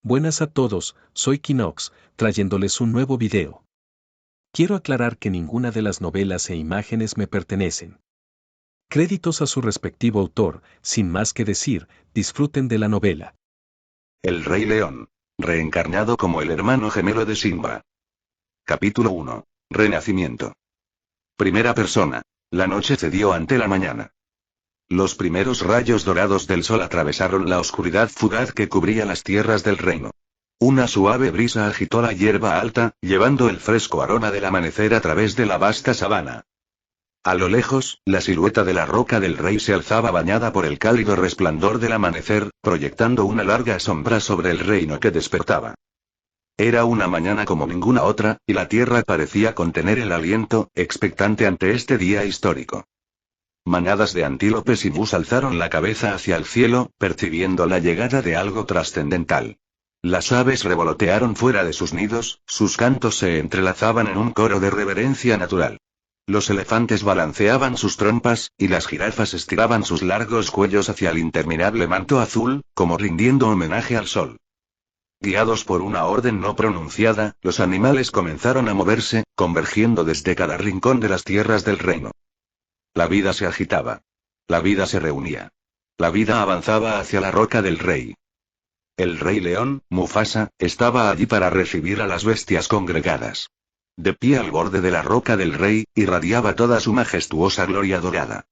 Buenas a todos, soy Kinox, trayéndoles un nuevo video. Quiero aclarar que ninguna de las novelas e imágenes me pertenecen. Créditos a su respectivo autor, sin más que decir, disfruten de la novela. El Rey León, reencarnado como el hermano gemelo de Simba. Capítulo 1. Renacimiento. Primera persona. La noche cedió ante la mañana. Los primeros rayos dorados del sol atravesaron la oscuridad fugaz que cubría las tierras del reino. Una suave brisa agitó la hierba alta, llevando el fresco aroma del amanecer a través de la vasta sabana. A lo lejos, la silueta de la roca del rey se alzaba bañada por el cálido resplandor del amanecer, proyectando una larga sombra sobre el reino que despertaba. Era una mañana como ninguna otra, y la tierra parecía contener el aliento, expectante ante este día histórico. Manadas de antílopes y mus alzaron la cabeza hacia el cielo, percibiendo la llegada de algo trascendental. Las aves revolotearon fuera de sus nidos, sus cantos se entrelazaban en un coro de reverencia natural. Los elefantes balanceaban sus trompas, y las jirafas estiraban sus largos cuellos hacia el interminable manto azul, como rindiendo homenaje al sol. Guiados por una orden no pronunciada, los animales comenzaron a moverse, convergiendo desde cada rincón de las tierras del reino. La vida se agitaba. La vida se reunía. La vida avanzaba hacia la roca del rey. El rey león, Mufasa, estaba allí para recibir a las bestias congregadas. De pie al borde de la roca del rey, irradiaba toda su majestuosa gloria dorada.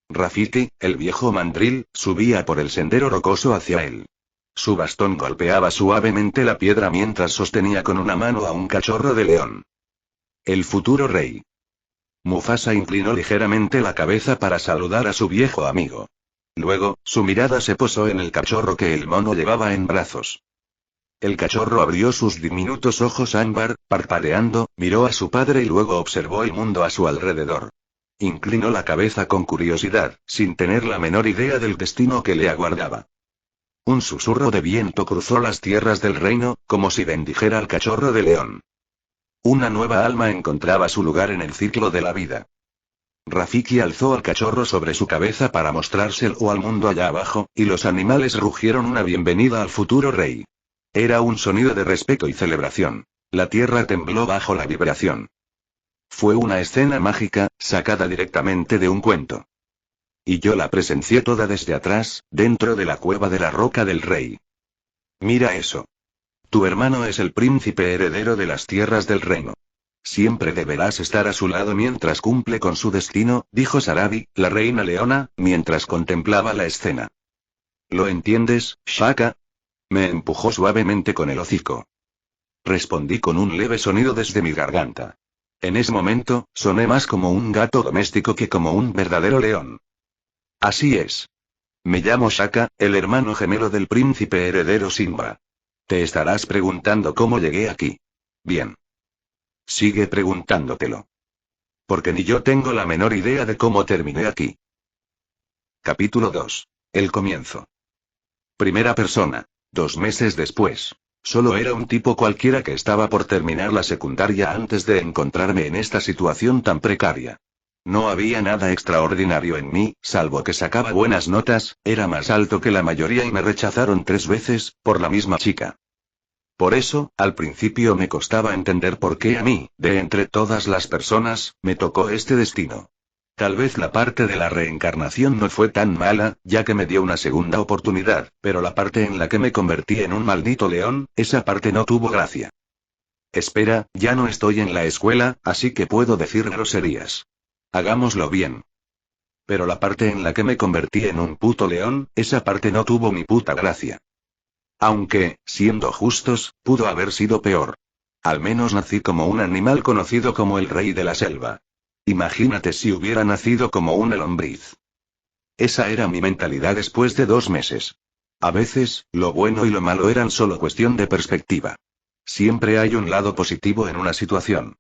Rafiki, el viejo mandril, subía por el sendero rocoso hacia él. Su bastón golpeaba suavemente la piedra mientras sostenía con una mano a un cachorro de león. El futuro rey. Mufasa inclinó ligeramente la cabeza para saludar a su viejo amigo. Luego, su mirada se posó en el cachorro que el mono llevaba en brazos. El cachorro abrió sus diminutos ojos ámbar, parpadeando, miró a su padre y luego observó el mundo a su alrededor. Inclinó la cabeza con curiosidad, sin tener la menor idea del destino que le aguardaba. Un susurro de viento cruzó las tierras del reino, como si bendijera al cachorro de león. Una nueva alma encontraba su lugar en el ciclo de la vida. Rafiki alzó al cachorro sobre su cabeza para mostrárselo al mundo allá abajo, y los animales rugieron una bienvenida al futuro rey. Era un sonido de respeto y celebración. La tierra tembló bajo la vibración. Fue una escena mágica, sacada directamente de un cuento. Y yo la presencié toda desde atrás, dentro de la cueva de la roca del rey. Mira eso. Tu hermano es el príncipe heredero de las tierras del reino. Siempre deberás estar a su lado mientras cumple con su destino, dijo Sarabi, la reina leona, mientras contemplaba la escena. ¿Lo entiendes, Shaka? Me empujó suavemente con el hocico. Respondí con un leve sonido desde mi garganta. En ese momento, soné más como un gato doméstico que como un verdadero león. Así es. Me llamo Shaka, el hermano gemelo del príncipe heredero Simba. Te estarás preguntando cómo llegué aquí. Bien. Sigue preguntándotelo. Porque ni yo tengo la menor idea de cómo terminé aquí. Capítulo 2. El comienzo. Primera persona. 2 meses después. Solo era un tipo cualquiera que estaba por terminar la secundaria antes de encontrarme en esta situación tan precaria. No había nada extraordinario en mí, salvo que sacaba buenas notas, era más alto que la mayoría y me rechazaron 3 veces, por la misma chica. Por eso, al principio me costaba entender por qué a mí, de entre todas las personas, me tocó este destino. Tal vez la parte de la reencarnación no fue tan mala, ya que me dio una segunda oportunidad, pero la parte en la que me convertí en un maldito león, esa parte no tuvo gracia. Espera, ya no estoy en la escuela, así que puedo decir groserías. Hagámoslo bien. Pero la parte en la que me convertí en un puto león, esa parte no tuvo ni puta gracia. Aunque, siendo justos, pudo haber sido peor. Al menos nací como un animal conocido como el rey de la selva. Imagínate si hubiera nacido como una lombriz. Esa era mi mentalidad después de 2 meses. A veces, lo bueno y lo malo eran solo cuestión de perspectiva. Siempre hay un lado positivo en una situación.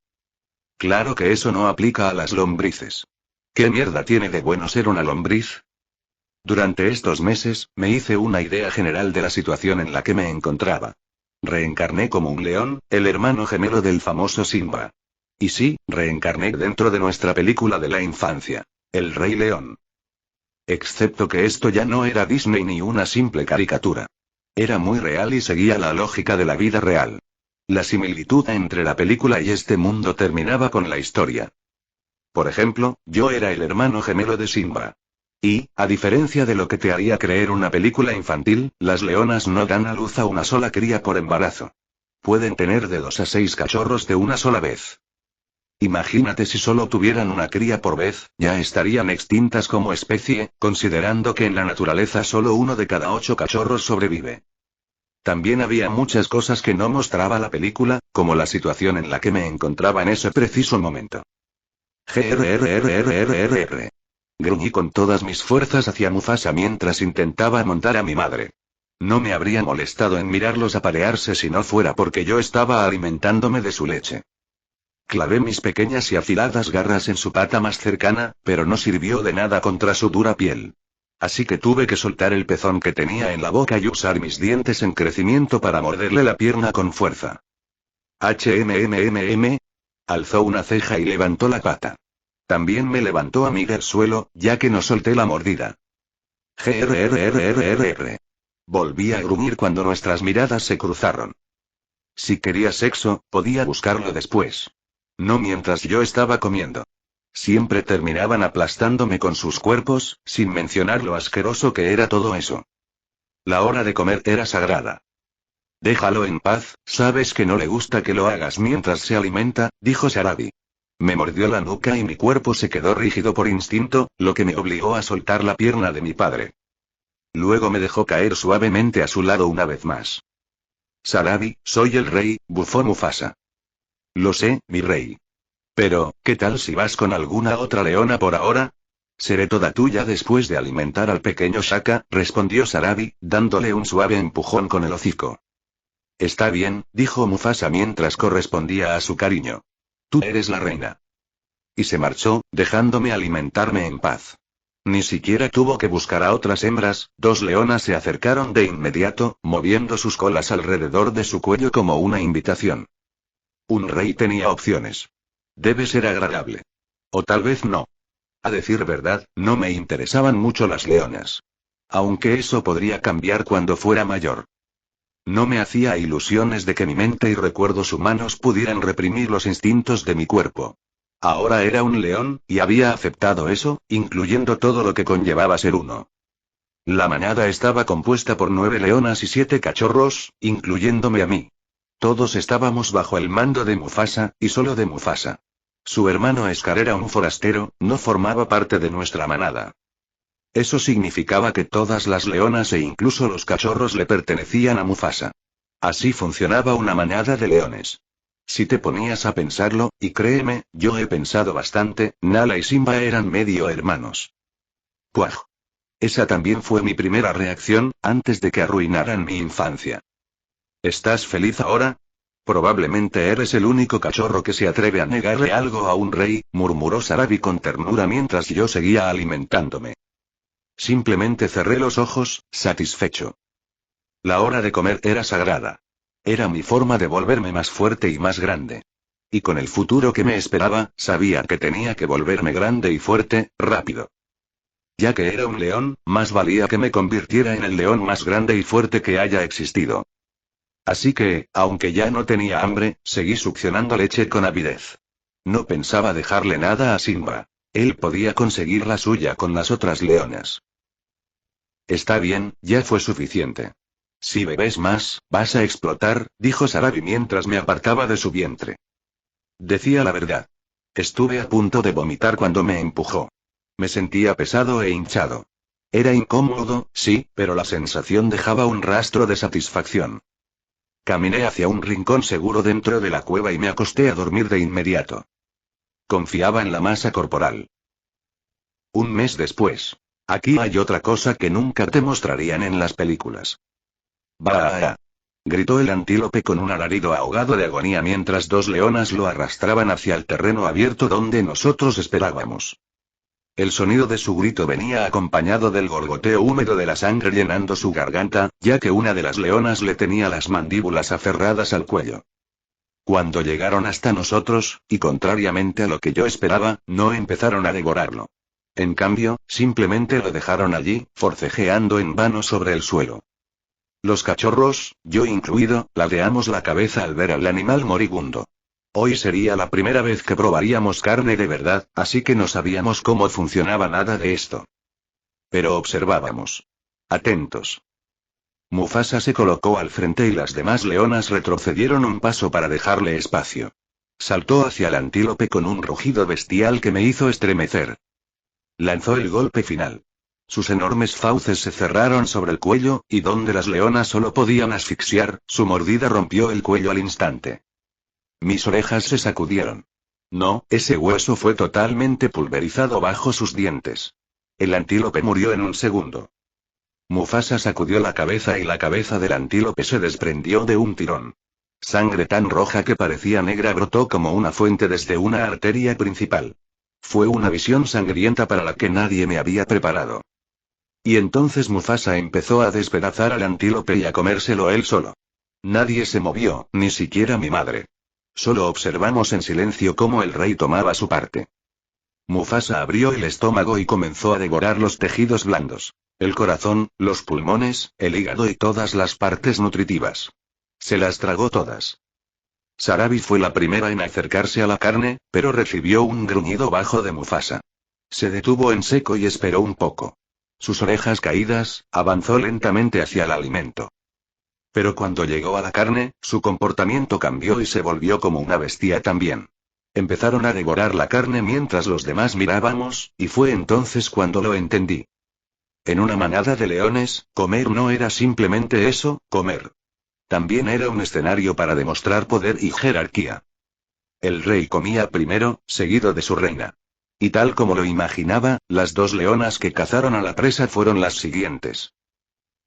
Claro que eso no aplica a las lombrices. ¿Qué mierda tiene de bueno ser una lombriz? Durante estos meses, me hice una idea general de la situación en la que me encontraba. Reencarné como un león, el hermano gemelo del famoso Simba. Y sí, reencarné dentro de nuestra película de la infancia, El Rey León. Excepto que esto ya no era Disney ni una simple caricatura. Era muy real y seguía la lógica de la vida real. La similitud entre la película y este mundo terminaba con la historia. Por ejemplo, yo era el hermano gemelo de Simba. Y, a diferencia de lo que te haría creer una película infantil, las leonas no dan a luz a una sola cría por embarazo. Pueden tener de 2 a 6 cachorros de una sola vez. Imagínate si solo tuvieran una cría por vez, ya estarían extintas como especie, considerando que en la naturaleza solo uno de cada 8 cachorros sobrevive. También había muchas cosas que no mostraba la película, como la situación en la que me encontraba en ese preciso momento. Grrrrrrrrr. Gruñí con todas mis fuerzas hacia Mufasa mientras intentaba montar a mi madre. No me habría molestado en mirarlos aparearse si no fuera porque yo estaba alimentándome de su leche. Clavé mis pequeñas y afiladas garras en su pata más cercana, pero no sirvió de nada contra su dura piel. Así que tuve que soltar el pezón que tenía en la boca y usar mis dientes en crecimiento para morderle la pierna con fuerza. HMMMM. Alzó una ceja y levantó la pata. También me levantó a mí del suelo, ya que no solté la mordida. Grrrrrrrr. Volví a gruñir cuando nuestras miradas se cruzaron. Si quería sexo, podía buscarlo después. No mientras yo estaba comiendo. Siempre terminaban aplastándome con sus cuerpos, sin mencionar lo asqueroso que era todo eso. La hora de comer era sagrada. Déjalo en paz, sabes que no le gusta que lo hagas mientras se alimenta, dijo Sarabi. Me mordió la nuca y mi cuerpo se quedó rígido por instinto, lo que me obligó a soltar la pierna de mi padre. Luego me dejó caer suavemente a su lado una vez más. Sarabi, soy el rey, bufó Mufasa. Lo sé, mi rey. Pero, ¿qué tal si vas con alguna otra leona por ahora? Seré toda tuya después de alimentar al pequeño Shaka, respondió Sarabi, dándole un suave empujón con el hocico. Está bien, dijo Mufasa mientras correspondía a su cariño. Tú eres la reina. Y se marchó, dejándome alimentarme en paz. Ni siquiera tuvo que buscar a otras hembras, 2 leonas se acercaron de inmediato, moviendo sus colas alrededor de su cuello como una invitación. Un rey tenía opciones. Debe ser agradable. O tal vez no. A decir verdad, no me interesaban mucho las leonas. Aunque eso podría cambiar cuando fuera mayor. No me hacía ilusiones de que mi mente y recuerdos humanos pudieran reprimir los instintos de mi cuerpo. Ahora era un león, y había aceptado eso, incluyendo todo lo que conllevaba ser uno. La manada estaba compuesta por 9 leonas y 7 cachorros, incluyéndome a mí. Todos estábamos bajo el mando de Mufasa, y solo de Mufasa. Su hermano Scar era un forastero, no formaba parte de nuestra manada. Eso significaba que todas las leonas e incluso los cachorros le pertenecían a Mufasa. Así funcionaba una manada de leones. Si te ponías a pensarlo, y créeme, yo he pensado bastante, Nala y Simba eran medio hermanos. ¡Puaj! Esa también fue mi primera reacción, antes de que arruinaran mi infancia. ¿Estás feliz ahora? Probablemente eres el único cachorro que se atreve a negarle algo a un rey, murmuró Sarabi con ternura mientras yo seguía alimentándome. Simplemente cerré los ojos, satisfecho. La hora de comer era sagrada. Era mi forma de volverme más fuerte y más grande. Y con el futuro que me esperaba, sabía que tenía que volverme grande y fuerte, rápido. Ya que era un león, más valía que me convirtiera en el león más grande y fuerte que haya existido. Así que, aunque ya no tenía hambre, seguí succionando leche con avidez. No pensaba dejarle nada a Simba. Él podía conseguir la suya con las otras leonas. Está bien, ya fue suficiente. Si bebes más, vas a explotar, dijo Sarabi mientras me apartaba de su vientre. Decía la verdad. Estuve a punto de vomitar cuando me empujó. Me sentía pesado e hinchado. Era incómodo, sí, pero la sensación dejaba un rastro de satisfacción. Caminé hacia un rincón seguro dentro de la cueva y me acosté a dormir de inmediato. Confiaba en la masa corporal. Un mes después. Aquí hay otra cosa que nunca te mostrarían en las películas. ¡Bah! Gritó el antílope con un alarido ahogado de agonía mientras 2 leonas lo arrastraban hacia el terreno abierto donde nosotros esperábamos. El sonido de su grito venía acompañado del gorgoteo húmedo de la sangre llenando su garganta, ya que una de las leonas le tenía las mandíbulas aferradas al cuello. Cuando llegaron hasta nosotros, y contrariamente a lo que yo esperaba, no empezaron a devorarlo. En cambio, simplemente lo dejaron allí, forcejeando en vano sobre el suelo. Los cachorros, yo incluido, ladeamos la cabeza al ver al animal moribundo. Hoy sería la primera vez que probaríamos carne de verdad, así que no sabíamos cómo funcionaba nada de esto. Pero observábamos. Atentos. Mufasa se colocó al frente y las demás leonas retrocedieron un paso para dejarle espacio. Saltó hacia el antílope con un rugido bestial que me hizo estremecer. Lanzó el golpe final. Sus enormes fauces se cerraron sobre el cuello, y donde las leonas solo podían asfixiar, su mordida rompió el cuello al instante. Mis orejas se sacudieron. No, ese hueso fue totalmente pulverizado bajo sus dientes. El antílope murió en un segundo. Mufasa sacudió la cabeza y la cabeza del antílope se desprendió de un tirón. Sangre tan roja que parecía negra brotó como una fuente desde una arteria principal. Fue una visión sangrienta para la que nadie me había preparado. Y entonces Mufasa empezó a despedazar al antílope y a comérselo él solo. Nadie se movió, ni siquiera mi madre. Solo observamos en silencio cómo el rey tomaba su parte. Mufasa abrió el estómago y comenzó a devorar los tejidos blandos, el corazón, los pulmones, el hígado y todas las partes nutritivas. Se las tragó todas. Sarabi fue la primera en acercarse a la carne, pero recibió un gruñido bajo de Mufasa. Se detuvo en seco y esperó un poco. Sus orejas caídas, avanzó lentamente hacia el alimento. Pero cuando llegó a la carne, su comportamiento cambió y se volvió como una bestia también. Empezaron a devorar la carne mientras los demás mirábamos, y fue entonces cuando lo entendí. En una manada de leones, comer no era simplemente eso, comer. También era un escenario para demostrar poder y jerarquía. El rey comía primero, seguido de su reina. Y tal como lo imaginaba, las dos leonas que cazaron a la presa fueron las siguientes.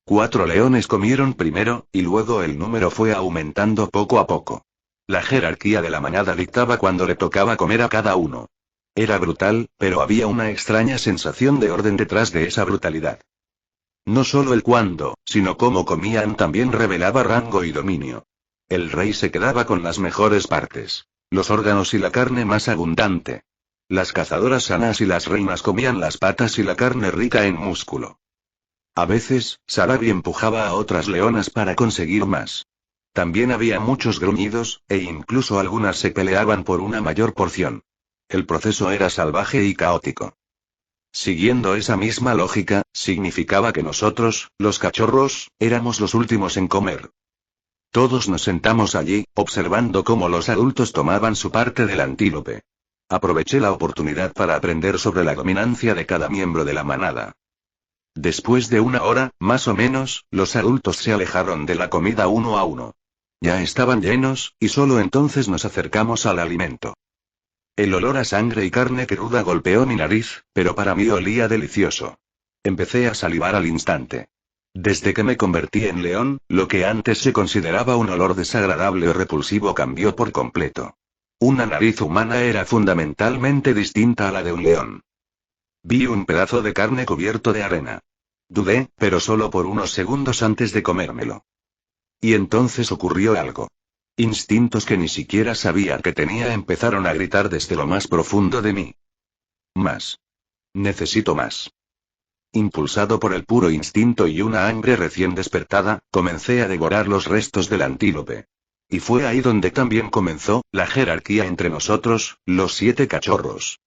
4 leones comieron primero, y luego el número fue aumentando poco a poco. La jerarquía de la manada dictaba cuando le tocaba comer a cada uno. Era brutal, pero había una extraña sensación de orden detrás de esa brutalidad. No solo el cuándo, sino cómo comían también revelaba rango y dominio. El rey se quedaba con las mejores partes, los órganos y la carne más abundante. Las cazadoras sanas y las reinas comían las patas y la carne rica en músculo. A veces, Sarabi empujaba a otras leonas para conseguir más. También había muchos gruñidos, e incluso algunas se peleaban por una mayor porción. El proceso era salvaje y caótico. Siguiendo esa misma lógica, significaba que nosotros, los cachorros, éramos los últimos en comer. Todos nos sentamos allí, observando cómo los adultos tomaban su parte del antílope. Aproveché la oportunidad para aprender sobre la dominancia de cada miembro de la manada. Después de 1 hora, más o menos, los adultos se alejaron de la comida uno a uno. Ya estaban llenos, y solo entonces nos acercamos al alimento. El olor a sangre y carne cruda golpeó mi nariz, pero para mí olía delicioso. Empecé a salivar al instante. Desde que me convertí en león, lo que antes se consideraba un olor desagradable o repulsivo cambió por completo. Una nariz humana era fundamentalmente distinta a la de un león. Vi un pedazo de carne cubierto de arena. Dudé, pero solo por unos segundos antes de comérmelo. Y entonces ocurrió algo. Instintos que ni siquiera sabía que tenía empezaron a gritar desde lo más profundo de mí. Más. Necesito más. Impulsado por el puro instinto y una hambre recién despertada, comencé a devorar los restos del antílope. Y fue ahí donde también comenzó la jerarquía entre nosotros, los 7 cachorros.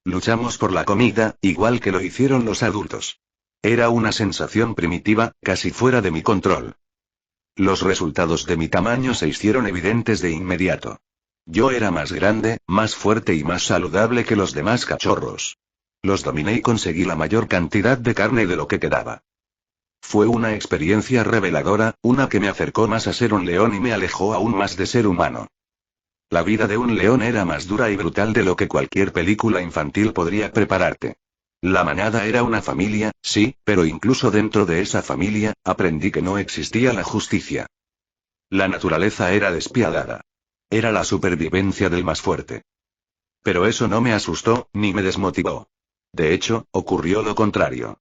Luchamos por la comida, igual que lo hicieron los adultos. Era una sensación primitiva, casi fuera de mi control. Los resultados de mi tamaño se hicieron evidentes de inmediato. Yo era más grande, más fuerte y más saludable que los demás cachorros. Los dominé y conseguí la mayor cantidad de carne de lo que quedaba. Fue una experiencia reveladora, una que me acercó más a ser un león y me alejó aún más de ser humano. La vida de un león era más dura y brutal de lo que cualquier película infantil podría prepararte. La manada era una familia, sí, pero incluso dentro de esa familia, aprendí que no existía la justicia. La naturaleza era despiadada. Era la supervivencia del más fuerte. Pero eso no me asustó, ni me desmotivó. De hecho, ocurrió lo contrario.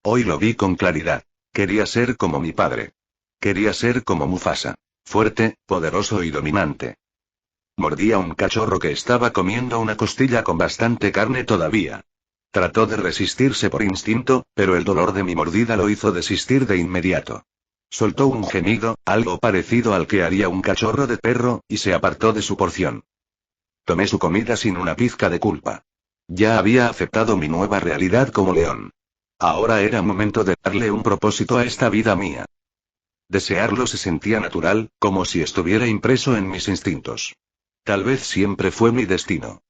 Hoy lo vi con claridad. Quería ser como mi padre. Quería ser como Mufasa. Fuerte, poderoso y dominante. Mordí a un cachorro que estaba comiendo una costilla con bastante carne todavía. Trató de resistirse por instinto, pero el dolor de mi mordida lo hizo desistir de inmediato. Soltó un gemido, algo parecido al que haría un cachorro de perro, y se apartó de su porción. Tomé su comida sin una pizca de culpa. Ya había aceptado mi nueva realidad como león. Ahora era momento de darle un propósito a esta vida mía. Desearlo se sentía natural, como si estuviera impreso en mis instintos. Tal vez siempre fue mi destino.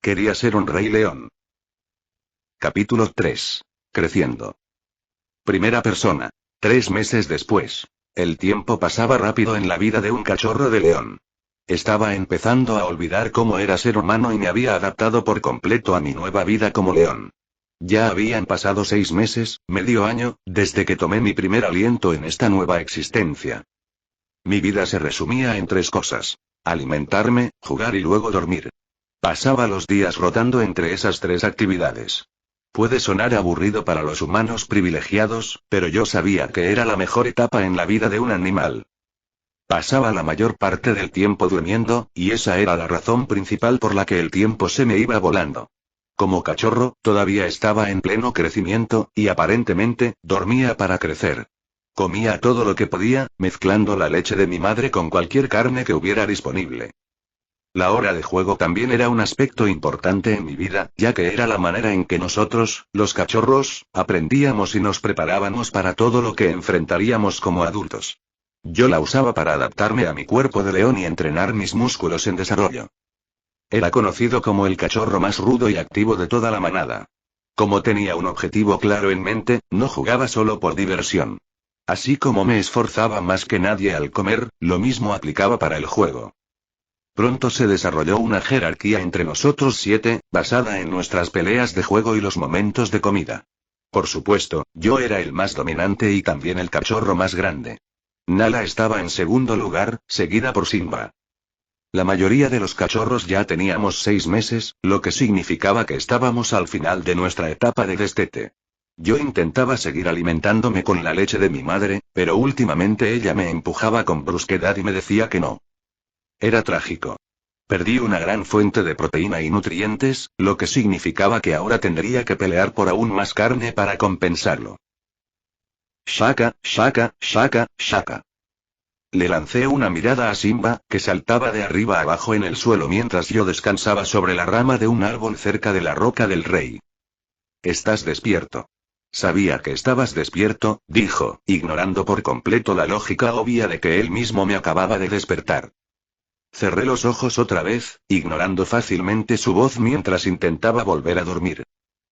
Quería ser un rey león. Capítulo 3. Creciendo. Primera persona. 3 meses después. El tiempo pasaba rápido en la vida de un cachorro de león. Estaba empezando a olvidar cómo era ser humano y me había adaptado por completo a mi nueva vida como león. Ya habían pasado 6 meses, medio año, desde que tomé mi primer aliento en esta nueva existencia. Mi vida se resumía en 3 cosas: alimentarme, jugar y luego dormir. Pasaba los días rotando entre esas 3 actividades. Puede sonar aburrido para los humanos privilegiados, pero yo sabía que era la mejor etapa en la vida de un animal. Pasaba la mayor parte del tiempo durmiendo, y esa era la razón principal por la que el tiempo se me iba volando. Como cachorro, todavía estaba en pleno crecimiento, y aparentemente, dormía para crecer. Comía todo lo que podía, mezclando la leche de mi madre con cualquier carne que hubiera disponible. La hora de juego también era un aspecto importante en mi vida, ya que era la manera en que nosotros, los cachorros, aprendíamos y nos preparábamos para todo lo que enfrentaríamos como adultos. Yo la usaba para adaptarme a mi cuerpo de león y entrenar mis músculos en desarrollo. Era conocido como el cachorro más rudo y activo de toda la manada. Como tenía un objetivo claro en mente, no jugaba solo por diversión. Así como me esforzaba más que nadie al comer, lo mismo aplicaba para el juego. Pronto se desarrolló una jerarquía entre nosotros 7, basada en nuestras peleas de juego y los momentos de comida. Por supuesto, yo era el más dominante y también el cachorro más grande. Nala estaba en segundo lugar, seguida por Simba. La mayoría de los cachorros ya teníamos 6 meses, lo que significaba que estábamos al final de nuestra etapa de destete. Yo intentaba seguir alimentándome con la leche de mi madre, pero últimamente ella me empujaba con brusquedad y me decía que no. Era trágico. Perdí una gran fuente de proteína y nutrientes, lo que significaba que ahora tendría que pelear por aún más carne para compensarlo. Shaka, shaka, shaka, shaka. Le lancé una mirada a Simba, que saltaba de arriba abajo en el suelo mientras yo descansaba sobre la rama de un árbol cerca de la roca del rey. ¿Estás despierto? Sabía que estabas despierto, dijo, ignorando por completo la lógica obvia de que él mismo me acababa de despertar. Cerré los ojos otra vez, ignorando fácilmente su voz mientras intentaba volver a dormir.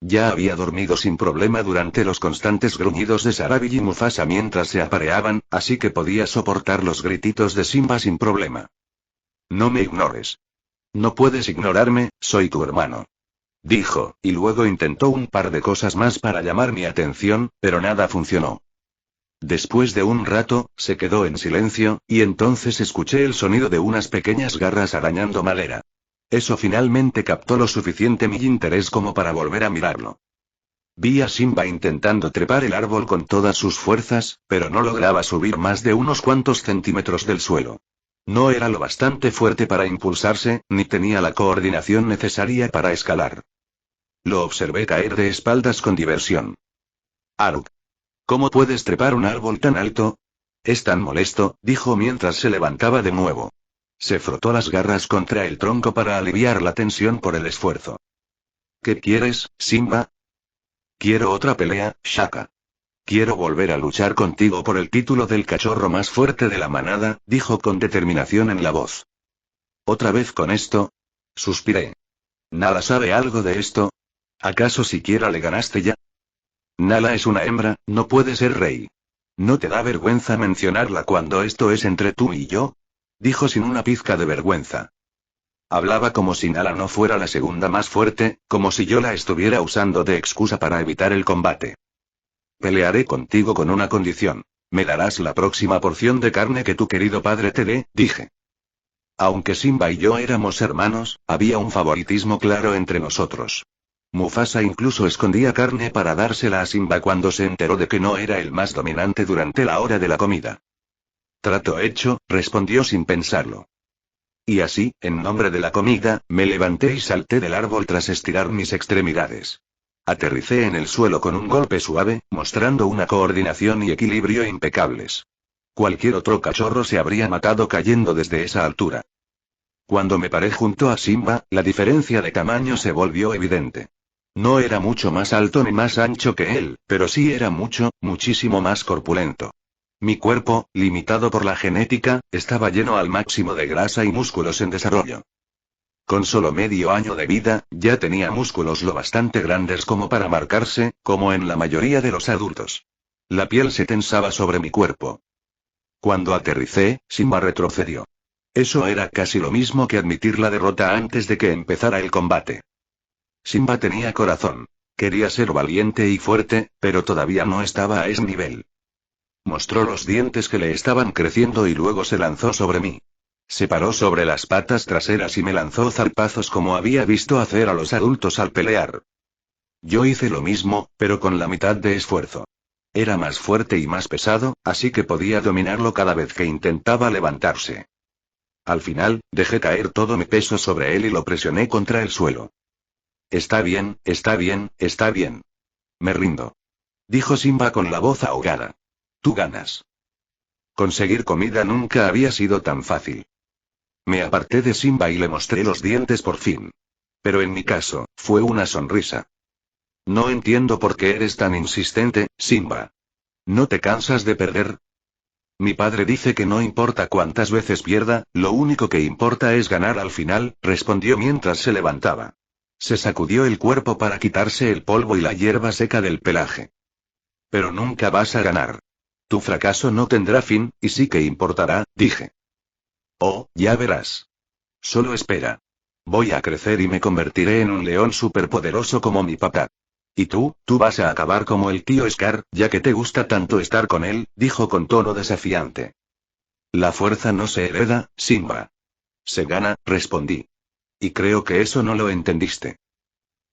Ya había dormido sin problema durante los constantes gruñidos de Sarabi y Mufasa mientras se apareaban, así que podía soportar los grititos de Simba sin problema. No me ignores. No puedes ignorarme, soy tu hermano. Dijo, y luego intentó un par de cosas más para llamar mi atención, pero nada funcionó. Después de un rato, se quedó en silencio, y entonces escuché el sonido de unas pequeñas garras arañando madera. Eso finalmente captó lo suficiente mi interés como para volver a mirarlo. Vi a Simba intentando trepar el árbol con todas sus fuerzas, pero no lograba subir más de unos cuantos centímetros del suelo. No era lo bastante fuerte para impulsarse, ni tenía la coordinación necesaria para escalar. Lo observé caer de espaldas con diversión. Aruk. ¿Cómo puedes trepar un árbol tan alto? Es tan molesto, dijo mientras se levantaba de nuevo. Se frotó las garras contra el tronco para aliviar la tensión por el esfuerzo. ¿Qué quieres, Simba? Quiero otra pelea, Shaka. Quiero volver a luchar contigo por el título del cachorro más fuerte de la manada, dijo con determinación en la voz. ¿Otra vez con esto? Suspiré. ¿Nala sabe algo de esto? ¿Acaso siquiera le ganaste ya? Nala es una hembra, no puede ser rey. ¿No te da vergüenza mencionarla cuando esto es entre tú y yo? Dijo sin una pizca de vergüenza. Hablaba como si Nala no fuera la segunda más fuerte, como si yo la estuviera usando de excusa para evitar el combate. Pelearé contigo con una condición. Me darás la próxima porción de carne que tu querido padre te dé, dije. Aunque Simba y yo éramos hermanos, había un favoritismo claro entre nosotros. Mufasa incluso escondía carne para dársela a Simba cuando se enteró de que no era el más dominante durante la hora de la comida. Trato hecho, respondió sin pensarlo. Y así, en nombre de la comida, me levanté y salté del árbol tras estirar mis extremidades. Aterricé en el suelo con un golpe suave, mostrando una coordinación y equilibrio impecables. Cualquier otro cachorro se habría matado cayendo desde esa altura. Cuando me paré junto a Simba, la diferencia de tamaño se volvió evidente. No era mucho más alto ni más ancho que él, pero sí era muchísimo más corpulento. Mi cuerpo, limitado por la genética, estaba lleno al máximo de grasa y músculos en desarrollo. Con solo medio año de vida, ya tenía músculos lo bastante grandes como para marcarse, como en la mayoría de los adultos. La piel se tensaba sobre mi cuerpo. Cuando aterricé, Simba retrocedió. Eso era casi lo mismo que admitir la derrota antes de que empezara el combate. Simba tenía corazón. Quería ser valiente y fuerte, pero todavía no estaba a ese nivel. Mostró los dientes que le estaban creciendo y luego se lanzó sobre mí. Se paró sobre las patas traseras y me lanzó zarpazos como había visto hacer a los adultos al pelear. Yo hice lo mismo, pero con la mitad de esfuerzo. Era más fuerte y más pesado, así que podía dominarlo cada vez que intentaba levantarse. Al final, dejé caer todo mi peso sobre él y lo presioné contra el suelo. Está bien, está bien, está bien. Me rindo. Dijo Simba con la voz ahogada. Tú ganas. Conseguir comida nunca había sido tan fácil. Me aparté de Simba y le mostré los dientes por fin. Pero en mi caso, fue una sonrisa. No entiendo por qué eres tan insistente, Simba. ¿No te cansas de perder? Mi padre dice que no importa cuántas veces pierda, lo único que importa es ganar al final, respondió mientras se levantaba. Se sacudió el cuerpo para quitarse el polvo y la hierba seca del pelaje. Pero nunca vas a ganar. Tu fracaso no tendrá fin, y sí que importará, dije. Oh, ya verás. Solo espera. Voy a crecer y me convertiré en un león superpoderoso como mi papá. Y tú vas a acabar como el tío Scar, ya que te gusta tanto estar con él, dijo con tono desafiante. La fuerza no se hereda, Simba. Se gana, respondí. Y creo que eso no lo entendiste.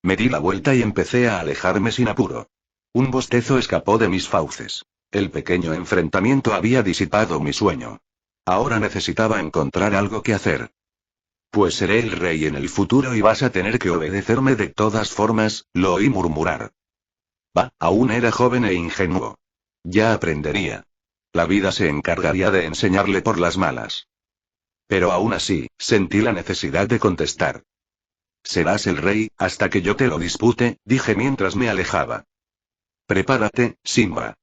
Me di la vuelta y empecé a alejarme sin apuro. Un bostezo escapó de mis fauces. El pequeño enfrentamiento había disipado mi sueño. Ahora necesitaba encontrar algo que hacer. Pues seré el rey en el futuro y vas a tener que obedecerme de todas formas, lo oí murmurar. Aún era joven e ingenuo. Ya aprendería. La vida se encargaría de enseñarle por las malas. Pero aún así, sentí la necesidad de contestar. Serás el rey, hasta que yo te lo dispute, dije mientras me alejaba. Prepárate, Simba.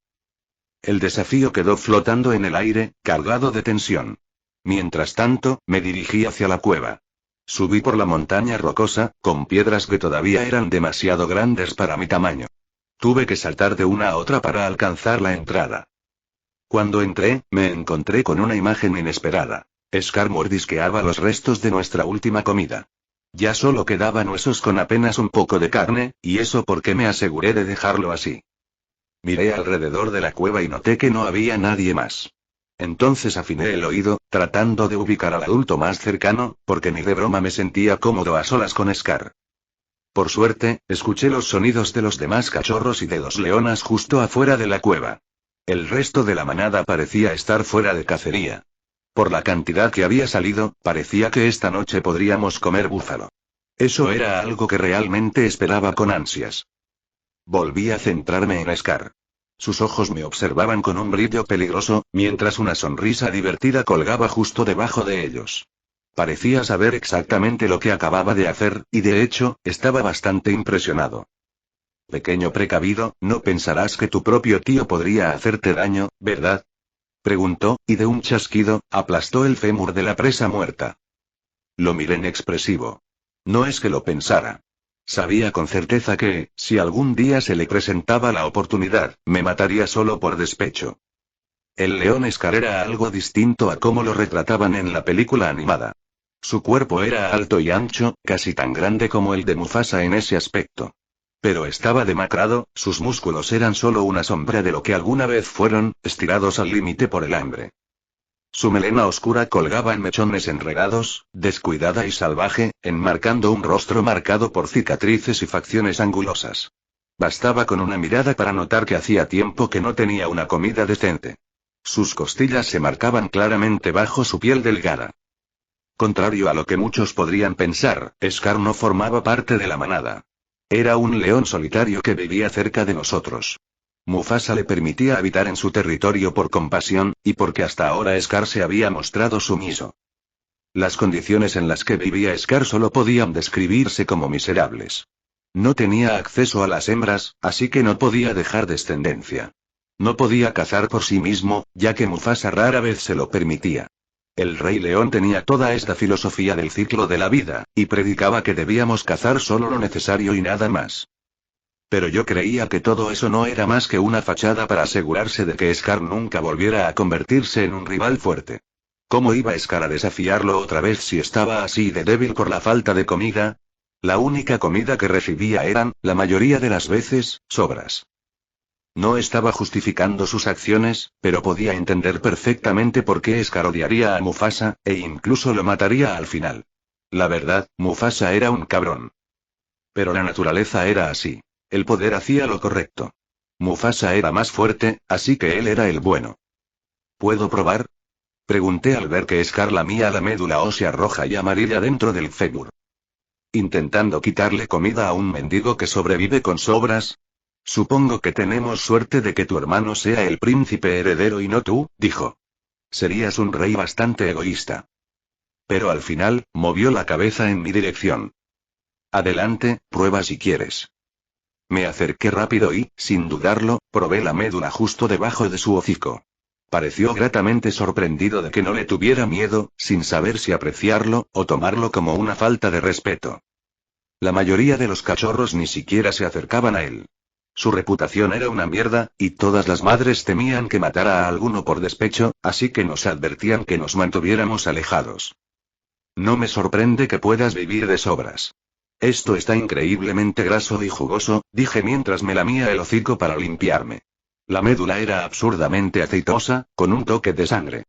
El desafío quedó flotando en el aire, cargado de tensión. Mientras tanto, me dirigí hacia la cueva. Subí por la montaña rocosa, con piedras que todavía eran demasiado grandes para mi tamaño. Tuve que saltar de una a otra para alcanzar la entrada. Cuando entré, me encontré con una imagen inesperada. Scar mordisqueaba los restos de nuestra última comida. Ya solo quedaban huesos con apenas un poco de carne, y eso porque me aseguré de dejarlo así. Miré alrededor de la cueva y noté que no había nadie más. Entonces afiné el oído, tratando de ubicar al adulto más cercano, porque ni de broma me sentía cómodo a solas con Scar. Por suerte, escuché los sonidos de los demás cachorros y de 2 leonas justo afuera de la cueva. El resto de la manada parecía estar fuera de cacería. Por la cantidad que había salido, parecía que esta noche podríamos comer búfalo. Eso era algo que realmente esperaba con ansias. Volví a centrarme en Scar. Sus ojos me observaban con un brillo peligroso, mientras una sonrisa divertida colgaba justo debajo de ellos. Parecía saber exactamente lo que acababa de hacer, y de hecho, estaba bastante impresionado. Pequeño precavido, no pensarás que tu propio tío podría hacerte daño, ¿verdad? Preguntó, y de un chasquido, aplastó el fémur de la presa muerta. Lo miré inexpresivo. No es que lo pensara. Sabía con certeza que, si algún día se le presentaba la oportunidad, me mataría solo por despecho. El león Scar era algo distinto a cómo lo retrataban en la película animada. Su cuerpo era alto y ancho, casi tan grande como el de Mufasa en ese aspecto. Pero estaba demacrado, sus músculos eran solo una sombra de lo que alguna vez fueron, estirados al límite por el hambre. Su melena oscura colgaba en mechones enredados, descuidada y salvaje, enmarcando un rostro marcado por cicatrices y facciones angulosas. Bastaba con una mirada para notar que hacía tiempo que no tenía una comida decente. Sus costillas se marcaban claramente bajo su piel delgada. Contrario a lo que muchos podrían pensar, Scar no formaba parte de la manada. Era un león solitario que vivía cerca de nosotros. Mufasa le permitía habitar en su territorio por compasión, y porque hasta ahora Scar se había mostrado sumiso. Las condiciones en las que vivía Scar solo podían describirse como miserables. No tenía acceso a las hembras, así que no podía dejar descendencia. No podía cazar por sí mismo, ya que Mufasa rara vez se lo permitía. El Rey León tenía toda esta filosofía del ciclo de la vida, y predicaba que debíamos cazar solo lo necesario y nada más. Pero yo creía que todo eso no era más que una fachada para asegurarse de que Scar nunca volviera a convertirse en un rival fuerte. ¿Cómo iba Scar a desafiarlo otra vez si estaba así de débil por la falta de comida? La única comida que recibía eran, la mayoría de las veces, sobras. No estaba justificando sus acciones, pero podía entender perfectamente por qué Scar odiaría a Mufasa, e incluso lo mataría al final. La verdad, Mufasa era un cabrón. Pero la naturaleza era así. El poder hacía lo correcto. Mufasa era más fuerte, así que él era el bueno. ¿Puedo probar? Pregunté al ver que Scar lamía la médula ósea roja y amarilla dentro del fémur. ¿Intentando quitarle comida a un mendigo que sobrevive con sobras? Supongo que tenemos suerte de que tu hermano sea el príncipe heredero y no tú, dijo. Serías un rey bastante egoísta. Pero al final, movió la cabeza en mi dirección. Adelante, prueba si quieres. Me acerqué rápido y, sin dudarlo, probé la médula justo debajo de su hocico. Pareció gratamente sorprendido de que no le tuviera miedo, sin saber si apreciarlo, o tomarlo como una falta de respeto. La mayoría de los cachorros ni siquiera se acercaban a él. Su reputación era una mierda, y todas las madres temían que matara a alguno por despecho, así que nos advertían que nos mantuviéramos alejados. No me sorprende que puedas vivir de sobras. Esto está increíblemente graso y jugoso, dije mientras me lamía el hocico para limpiarme. La médula era absurdamente aceitosa, con un toque de sangre.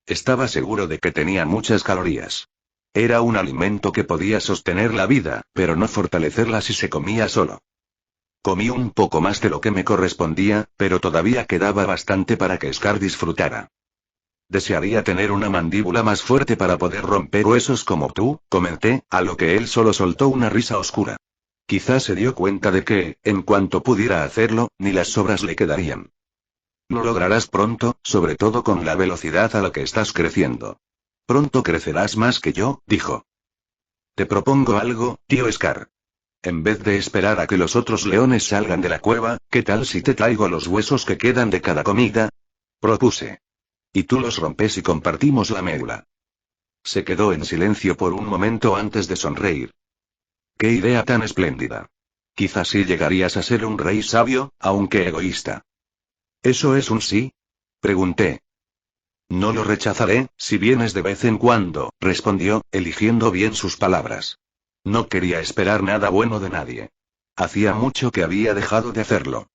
Estaba seguro de que tenía muchas calorías. Era un alimento que podía sostener la vida, pero no fortalecerla si se comía solo. Comí un poco más de lo que me correspondía, pero todavía quedaba bastante para que Scar disfrutara. Desearía tener una mandíbula más fuerte para poder romper huesos como tú, comenté, a lo que él solo soltó una risa oscura. Quizás se dio cuenta de que, en cuanto pudiera hacerlo, ni las sobras le quedarían. Lo lograrás pronto, sobre todo con la velocidad a la que estás creciendo. Pronto crecerás más que yo, dijo. Te propongo algo, tío Scar. En vez de esperar a que los otros leones salgan de la cueva, ¿qué tal si te traigo los huesos que quedan de cada comida? Propuse. Y tú los rompes y compartimos la médula. Se quedó en silencio por un momento antes de sonreír. ¡Qué idea tan espléndida! Quizás sí llegarías a ser un rey sabio, aunque egoísta. ¿Eso es un sí? Pregunté. No lo rechazaré, si vienes de vez en cuando, respondió, eligiendo bien sus palabras. No quería esperar nada bueno de nadie. Hacía mucho que había dejado de hacerlo.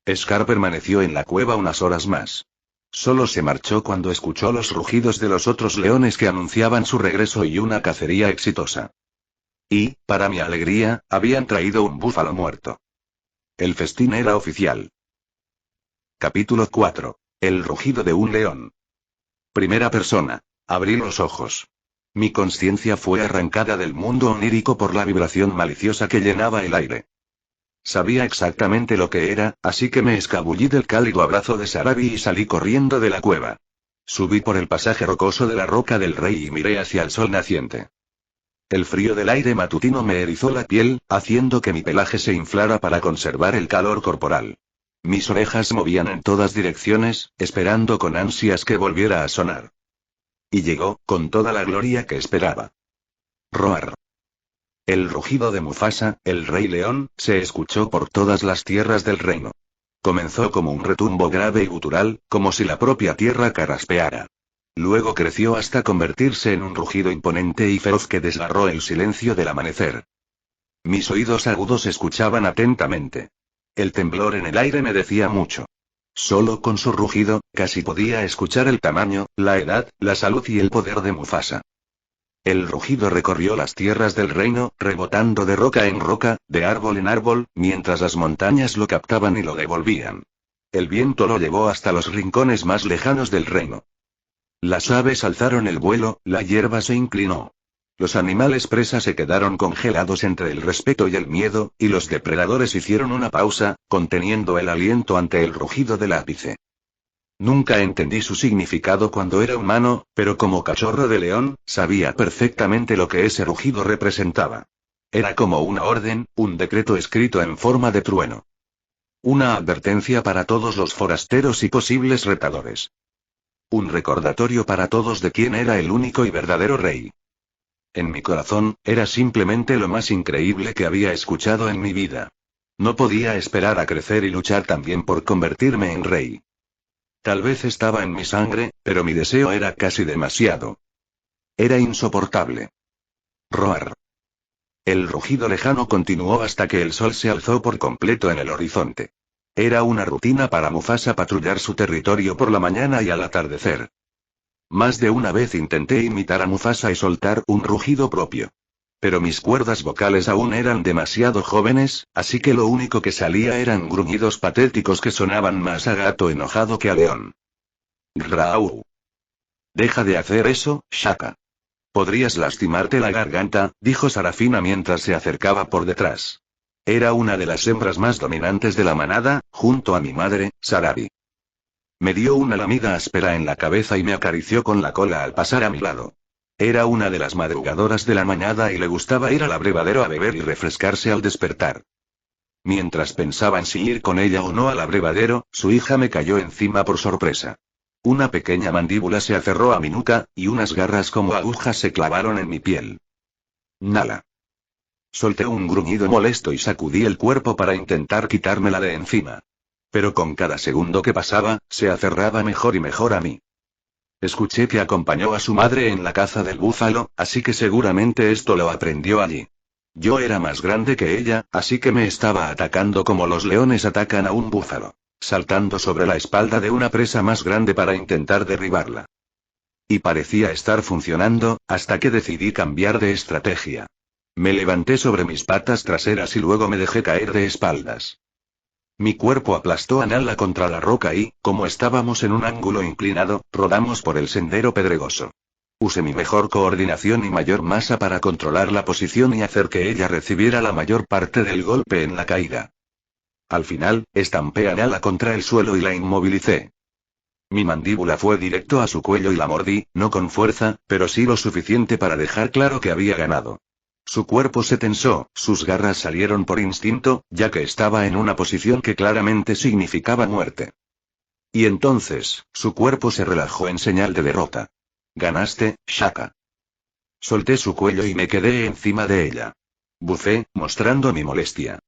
Scar permaneció en la cueva unas horas más. Solo se marchó cuando escuchó los rugidos de los otros leones que anunciaban su regreso y una cacería exitosa. Y, para mi alegría, habían traído un búfalo muerto. El festín era oficial. Capítulo 4. El rugido de un león. Primera persona. Abrí los ojos. Mi conciencia fue arrancada del mundo onírico por la vibración maliciosa que llenaba el aire. Sabía exactamente lo que era, así que me escabullí del cálido abrazo de Sarabi y salí corriendo de la cueva. Subí por el pasaje rocoso de la roca del rey y miré hacia el sol naciente. El frío del aire matutino me erizó la piel, haciendo que mi pelaje se inflara para conservar el calor corporal. Mis orejas movían en todas direcciones, esperando con ansias que volviera a sonar. Y llegó, con toda la gloria que esperaba. Roar. El rugido de Mufasa, el rey león, se escuchó por todas las tierras del reino. Comenzó como un retumbo grave y gutural, como si la propia tierra carraspeara. Luego creció hasta convertirse en un rugido imponente y feroz que desgarró el silencio del amanecer. Mis oídos agudos escuchaban atentamente. El temblor en el aire me decía mucho. Solo con su rugido, casi podía escuchar el tamaño, la edad, la salud y el poder de Mufasa. El rugido recorrió las tierras del reino, rebotando de roca en roca, de árbol en árbol, mientras las montañas lo captaban y lo devolvían. El viento lo llevó hasta los rincones más lejanos del reino. Las aves alzaron el vuelo, la hierba se inclinó. Los animales presa se quedaron congelados entre el respeto y el miedo, y los depredadores hicieron una pausa, conteniendo el aliento ante el rugido del ápice. Nunca entendí su significado cuando era humano, pero como cachorro de león, sabía perfectamente lo que ese rugido representaba. Era como una orden, un decreto escrito en forma de trueno. Una advertencia para todos los forasteros y posibles retadores. Un recordatorio para todos de quién era el único y verdadero rey. En mi corazón, era simplemente lo más increíble que había escuchado en mi vida. No podía esperar a crecer y luchar también por convertirme en rey. Tal vez estaba en mi sangre, pero mi deseo era casi demasiado. Era insoportable. Roar. El rugido lejano continuó hasta que el sol se alzó por completo en el horizonte. Era una rutina para Mufasa patrullar su territorio por la mañana y al atardecer. Más de una vez intenté imitar a Mufasa y soltar un rugido propio. Pero mis cuerdas vocales aún eran demasiado jóvenes, así que lo único que salía eran gruñidos patéticos que sonaban más a gato enojado que a león. Grau. Deja de hacer eso, Shaka. Podrías lastimarte la garganta, dijo Sarafina mientras se acercaba por detrás. Era una de las hembras más dominantes de la manada, junto a mi madre, Sarabi. Me dio una lamida áspera en la cabeza y me acarició con la cola al pasar a mi lado. Era una de las madrugadoras de la manada y le gustaba ir al abrevadero a beber y refrescarse al despertar. Mientras pensaba en si ir con ella o no al abrevadero, su hija me cayó encima por sorpresa. Una pequeña mandíbula se aferró a mi nuca, y unas garras como agujas se clavaron en mi piel. Nala. Solté un gruñido molesto y sacudí el cuerpo para intentar quitármela de encima. Pero con cada segundo que pasaba, se aferraba mejor y mejor a mí. Escuché que acompañó a su madre en la caza del búfalo, así que seguramente esto lo aprendió allí. Yo era más grande que ella, así que me estaba atacando como los leones atacan a un búfalo, saltando sobre la espalda de una presa más grande para intentar derribarla. Y parecía estar funcionando, hasta que decidí cambiar de estrategia. Me levanté sobre mis patas traseras y luego me dejé caer de espaldas. Mi cuerpo aplastó a Nala contra la roca y, como estábamos en un ángulo inclinado, rodamos por el sendero pedregoso. Usé mi mejor coordinación y mayor masa para controlar la posición y hacer que ella recibiera la mayor parte del golpe en la caída. Al final, estampé a Nala contra el suelo y la inmovilicé. Mi mandíbula fue directo a su cuello y la mordí, no con fuerza, pero sí lo suficiente para dejar claro que había ganado. Su cuerpo se tensó, sus garras salieron por instinto, ya que estaba en una posición que claramente significaba muerte. Y entonces, su cuerpo se relajó en señal de derrota. Ganaste, Shaka. Solté su cuello y me quedé encima de ella. Bucé, mostrando mi molestia.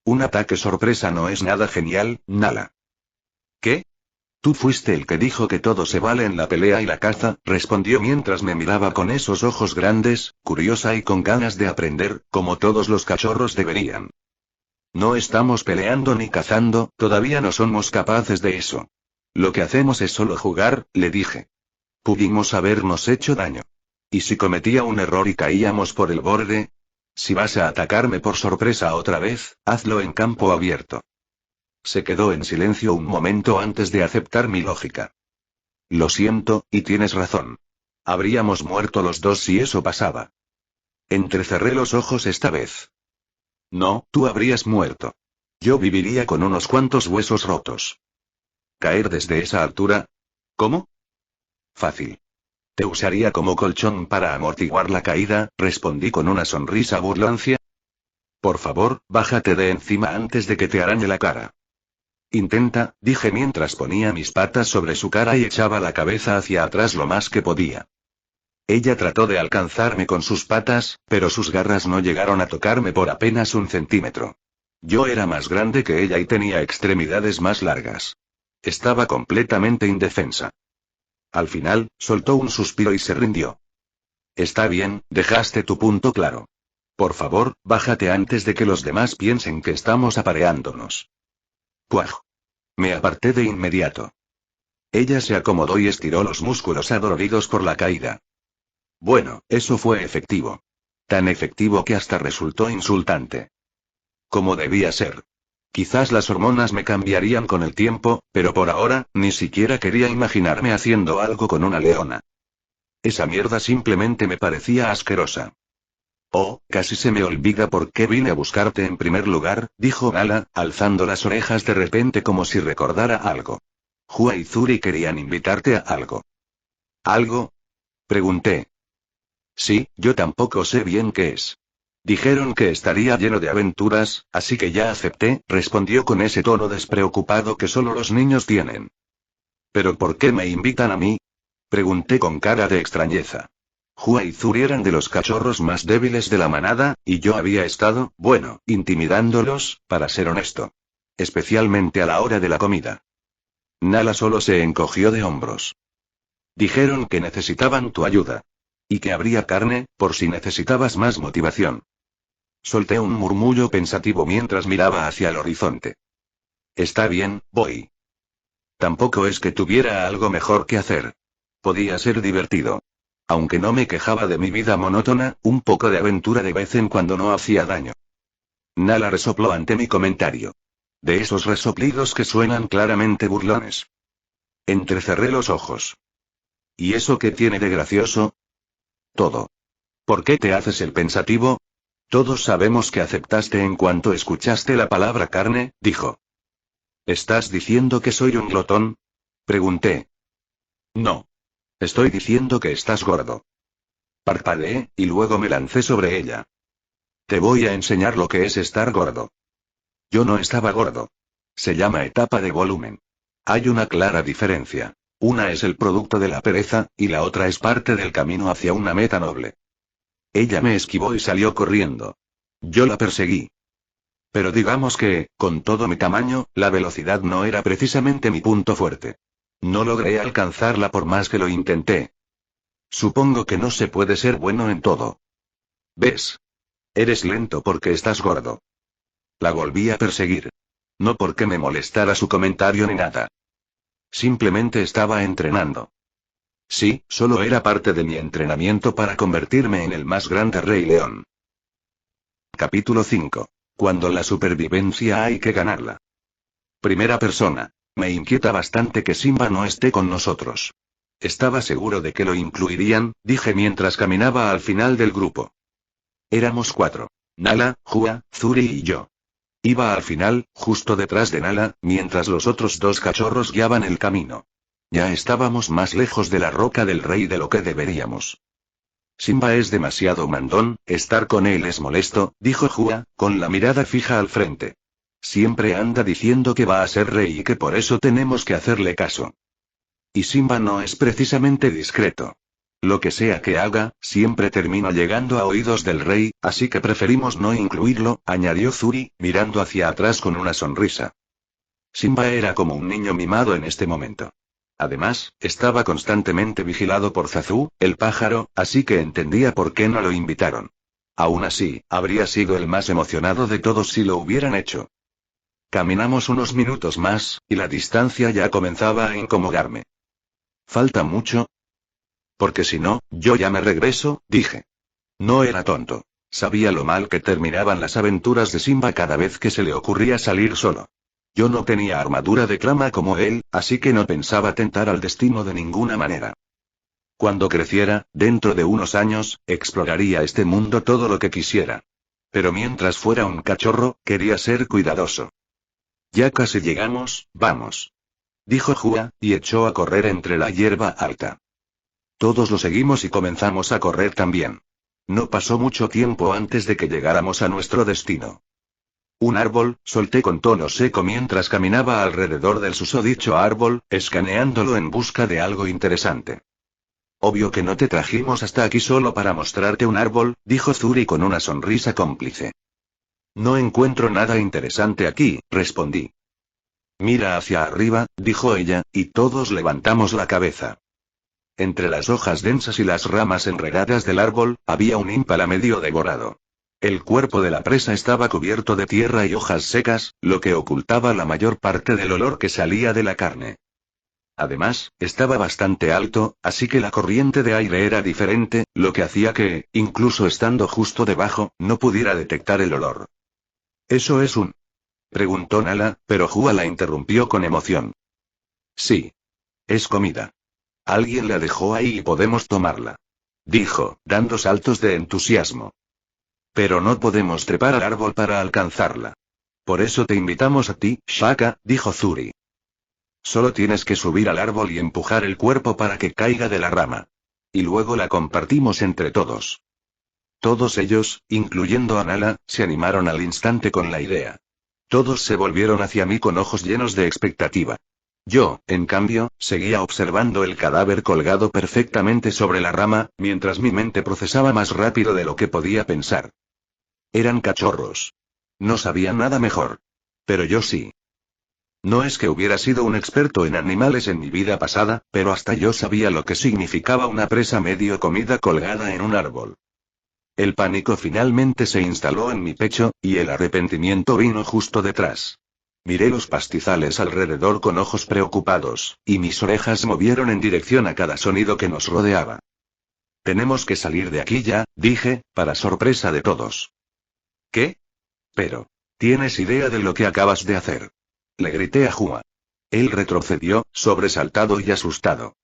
Un ataque sorpresa no es nada genial, Nala. ¿Qué? Tú fuiste el que dijo que todo se vale en la pelea y la caza, respondió mientras me miraba con esos ojos grandes, curiosa y con ganas de aprender, como todos los cachorros deberían. No estamos peleando ni cazando, todavía no somos capaces de eso. Lo que hacemos es solo jugar, le dije. Pudimos habernos hecho daño. ¿Y si cometía un error y caíamos por el borde? Si vas a atacarme por sorpresa otra vez, hazlo en campo abierto. Se quedó en silencio un momento antes de aceptar mi lógica. Lo siento, y tienes razón. Habríamos muerto los dos si eso pasaba. Entrecerré los ojos esta vez. No, tú habrías muerto. Yo viviría con unos cuantos huesos rotos. ¿Caer desde esa altura? ¿Cómo? Fácil. Te usaría como colchón para amortiguar la caída, respondí con una sonrisa burlancia. Por favor, bájate de encima antes de que te arañe la cara. Intenta, dije mientras ponía mis patas sobre su cara y echaba la cabeza hacia atrás lo más que podía. Ella trató de alcanzarme con sus patas, pero sus garras no llegaron a tocarme por apenas 1 centímetro. Yo era más grande que ella y tenía extremidades más largas. Estaba completamente indefensa. Al final, soltó un suspiro y se rindió. Está bien, dejaste tu punto claro. Por favor, bájate antes de que los demás piensen que estamos apareándonos. ¡Puaj! Me aparté de inmediato. Ella se acomodó y estiró los músculos adoloridos por la caída. Bueno, eso fue efectivo. Tan efectivo que hasta resultó insultante. Como debía ser. Quizás las hormonas me cambiarían con el tiempo, pero por ahora, ni siquiera quería imaginarme haciendo algo con una leona. Esa mierda simplemente me parecía asquerosa. Oh, casi se me olvida por qué vine a buscarte en primer lugar, dijo Nala, alzando las orejas de repente como si recordara algo. Hua y Zuri querían invitarte a algo. ¿Algo? Pregunté. Sí, yo tampoco sé bien qué es. Dijeron que estaría lleno de aventuras, así que ya acepté, respondió con ese tono despreocupado que solo los niños tienen. ¿Pero por qué me invitan a mí? Pregunté con cara de extrañeza. Hua y Zuri eran de los cachorros más débiles de la manada, y yo había estado, bueno, intimidándolos, para ser honesto. Especialmente a la hora de la comida. Nala solo se encogió de hombros. Dijeron que necesitaban tu ayuda. Y que habría carne, por si necesitabas más motivación. Solté un murmullo pensativo mientras miraba hacia el horizonte. Está bien, voy. Tampoco es que tuviera algo mejor que hacer. Podía ser divertido. Aunque no me quejaba de mi vida monótona, un poco de aventura de vez en cuando no hacía daño. Nala resopló ante mi comentario. De esos resoplidos que suenan claramente burlones. Entrecerré los ojos. ¿Y eso qué tiene de gracioso? Todo. ¿Por qué te haces el pensativo? Todos sabemos que aceptaste en cuanto escuchaste la palabra carne, dijo. ¿Estás diciendo que soy un glotón? Pregunté. No. Estoy diciendo que estás gordo. Parpadeé, y luego me lancé sobre ella. Te voy a enseñar lo que es estar gordo. Yo no estaba gordo. Se llama etapa de volumen. Hay una clara diferencia. Una es el producto de la pereza, y la otra es parte del camino hacia una meta noble. Ella me esquivó y salió corriendo. Yo la perseguí. Pero digamos que, con todo mi tamaño, la velocidad no era precisamente mi punto fuerte. No logré alcanzarla por más que lo intenté. Supongo que no se puede ser bueno en todo. ¿Ves? Eres lento porque estás gordo. La volví a perseguir. No porque me molestara su comentario ni nada. Simplemente estaba entrenando. Sí, solo era parte de mi entrenamiento para convertirme en el más grande Rey León. Capítulo 5. Cuando la supervivencia hay que ganarla. Primera persona. Me inquieta bastante que Simba no esté con nosotros. Estaba seguro de que lo incluirían, dije mientras caminaba al final del grupo. Éramos 4. Nala, Hua, Zuri y yo. Iba al final, justo detrás de Nala, mientras los otros 2 cachorros guiaban el camino. Ya estábamos más lejos de la roca del rey de lo que deberíamos. Simba es demasiado mandón, estar con él es molesto, dijo Hua, con la mirada fija al frente. Siempre anda diciendo que va a ser rey y que por eso tenemos que hacerle caso. Y Simba no es precisamente discreto. Lo que sea que haga, siempre termina llegando a oídos del rey, así que preferimos no incluirlo, añadió Zuri, mirando hacia atrás con una sonrisa. Simba era como un niño mimado en este momento. Además, estaba constantemente vigilado por Zazu, el pájaro, así que entendía por qué no lo invitaron. Aún así, habría sido el más emocionado de todos si lo hubieran hecho. Caminamos unos minutos más, y la distancia ya comenzaba a incomodarme. ¿Falta mucho? Porque si no, yo ya me regreso, dije. No era tonto. Sabía lo mal que terminaban las aventuras de Simba cada vez que se le ocurría salir solo. Yo no tenía armadura de clama como él, así que no pensaba tentar al destino de ninguna manera. Cuando creciera, dentro de unos años, exploraría este mundo todo lo que quisiera. Pero mientras fuera un cachorro, quería ser cuidadoso. Ya casi llegamos, vamos. Dijo Hua, y echó a correr entre la hierba alta. Todos lo seguimos y comenzamos a correr también. No pasó mucho tiempo antes de que llegáramos a nuestro destino. Un árbol, solté con tono seco mientras caminaba alrededor del susodicho árbol, escaneándolo en busca de algo interesante. Obvio que no te trajimos hasta aquí solo para mostrarte un árbol, dijo Zuri con una sonrisa cómplice. No encuentro nada interesante aquí, respondí. Mira hacia arriba, dijo ella, y todos levantamos la cabeza. Entre las hojas densas y las ramas enredadas del árbol, había un ímpala medio devorado. El cuerpo de la presa estaba cubierto de tierra y hojas secas, lo que ocultaba la mayor parte del olor que salía de la carne. Además, estaba bastante alto, así que la corriente de aire era diferente, lo que hacía que, incluso estando justo debajo, no pudiera detectar el olor. ¿Eso es un...? Preguntó Nala, pero Hua la interrumpió con emoción. Sí. Es comida. Alguien la dejó ahí y podemos tomarla. Dijo, dando saltos de entusiasmo. Pero no podemos trepar al árbol para alcanzarla. Por eso te invitamos a ti, Shaka, dijo Zuri. Solo tienes que subir al árbol y empujar el cuerpo para que caiga de la rama. Y luego la compartimos entre todos. Todos ellos, incluyendo a Nala, se animaron al instante con la idea. Todos se volvieron hacia mí con ojos llenos de expectativa. Yo, en cambio, seguía observando el cadáver colgado perfectamente sobre la rama, mientras mi mente procesaba más rápido de lo que podía pensar. Eran cachorros. No sabía nada mejor. Pero yo sí. No es que hubiera sido un experto en animales en mi vida pasada, pero hasta yo sabía lo que significaba una presa medio comida colgada en un árbol. El pánico finalmente se instaló en mi pecho, y el arrepentimiento vino justo detrás. Miré los pastizales alrededor con ojos preocupados, y mis orejas movieron en dirección a cada sonido que nos rodeaba. Tenemos que salir de aquí ya, dije, para sorpresa de todos. ¿Qué? Pero, ¿tienes idea de lo que acabas de hacer? Le grité a Hua. Él retrocedió, sobresaltado y asustado.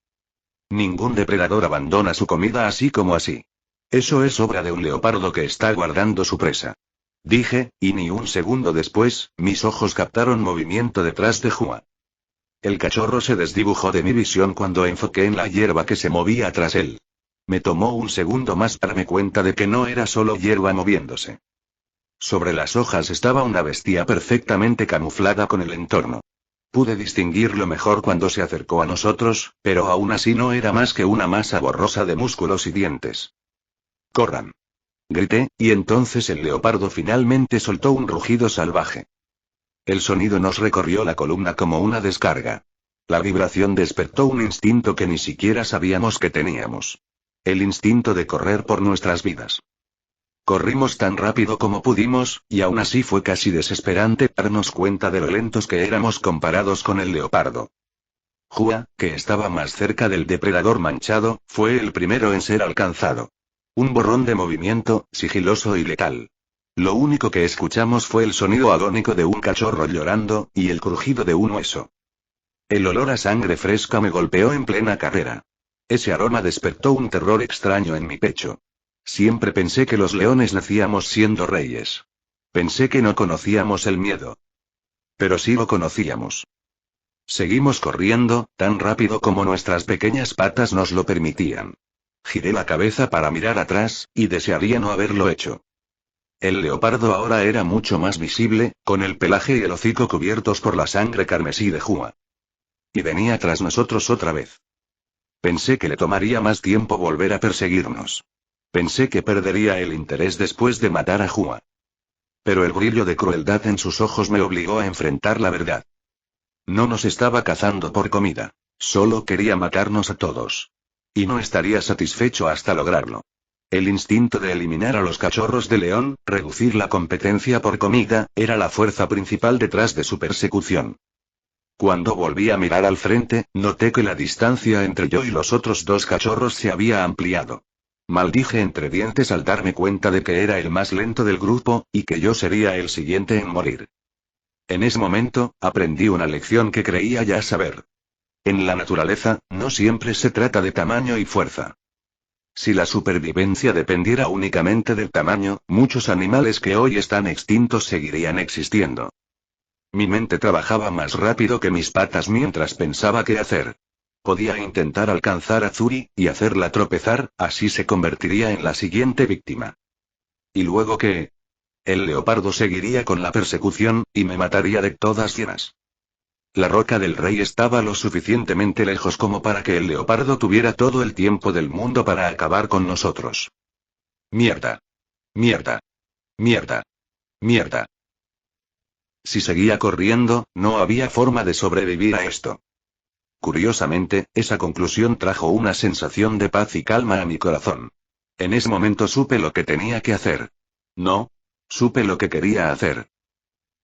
Ningún depredador abandona su comida así como así. Eso es obra de un leopardo que está guardando su presa. Dije, y ni un segundo después, mis ojos captaron movimiento detrás de Hua. El cachorro se desdibujó de mi visión cuando enfoqué en la hierba que se movía tras él. Me tomó un segundo más para darme cuenta de que no era solo hierba moviéndose. Sobre las hojas estaba una bestia perfectamente camuflada con el entorno. Pude distinguirlo mejor cuando se acercó a nosotros, pero aún así no era más que una masa borrosa de músculos y dientes. ¡Corran! Grité, y entonces el leopardo finalmente soltó un rugido salvaje. El sonido nos recorrió la columna como una descarga. La vibración despertó un instinto que ni siquiera sabíamos que teníamos. El instinto de correr por nuestras vidas. Corrimos tan rápido como pudimos, y aún así fue casi desesperante darnos cuenta de lo lentos que éramos comparados con el leopardo. Hua, que estaba más cerca del depredador manchado, fue el primero en ser alcanzado. Un borrón de movimiento, sigiloso y letal. Lo único que escuchamos fue el sonido agónico de un cachorro llorando, y el crujido de un hueso. El olor a sangre fresca me golpeó en plena carrera. Ese aroma despertó un terror extraño en mi pecho. Siempre pensé que los leones nacíamos siendo reyes. Pensé que no conocíamos el miedo. Pero sí lo conocíamos. Seguimos corriendo, tan rápido como nuestras pequeñas patas nos lo permitían. Giré la cabeza para mirar atrás, y desearía no haberlo hecho. El leopardo ahora era mucho más visible, con el pelaje y el hocico cubiertos por la sangre carmesí de Hua. Y venía tras nosotros otra vez. Pensé que le tomaría más tiempo volver a perseguirnos. Pensé que perdería el interés después de matar a Hua. Pero el brillo de crueldad en sus ojos me obligó a enfrentar la verdad. No nos estaba cazando por comida. Solo quería matarnos a todos. Y no estaría satisfecho hasta lograrlo. El instinto de eliminar a los cachorros de león, reducir la competencia por comida, era la fuerza principal detrás de su persecución. Cuando volví a mirar al frente, noté que la distancia entre yo y los otros dos cachorros se había ampliado. Maldije entre dientes al darme cuenta de que era el más lento del grupo, y que yo sería el siguiente en morir. En ese momento, aprendí una lección que creía ya saber. En la naturaleza, no siempre se trata de tamaño y fuerza. Si la supervivencia dependiera únicamente del tamaño, muchos animales que hoy están extintos seguirían existiendo. Mi mente trabajaba más rápido que mis patas mientras pensaba qué hacer. Podía intentar alcanzar a Zuri, y hacerla tropezar, así se convertiría en la siguiente víctima. ¿Y luego qué? El leopardo seguiría con la persecución, y me mataría de todas llenas. La roca del rey estaba lo suficientemente lejos como para que el leopardo tuviera todo el tiempo del mundo para acabar con nosotros. Mierda. Mierda. Mierda. Mierda. Si seguía corriendo, no había forma de sobrevivir a esto. Curiosamente, esa conclusión trajo una sensación de paz y calma a mi corazón. En ese momento supe lo que tenía que hacer. No. Supe lo que quería hacer.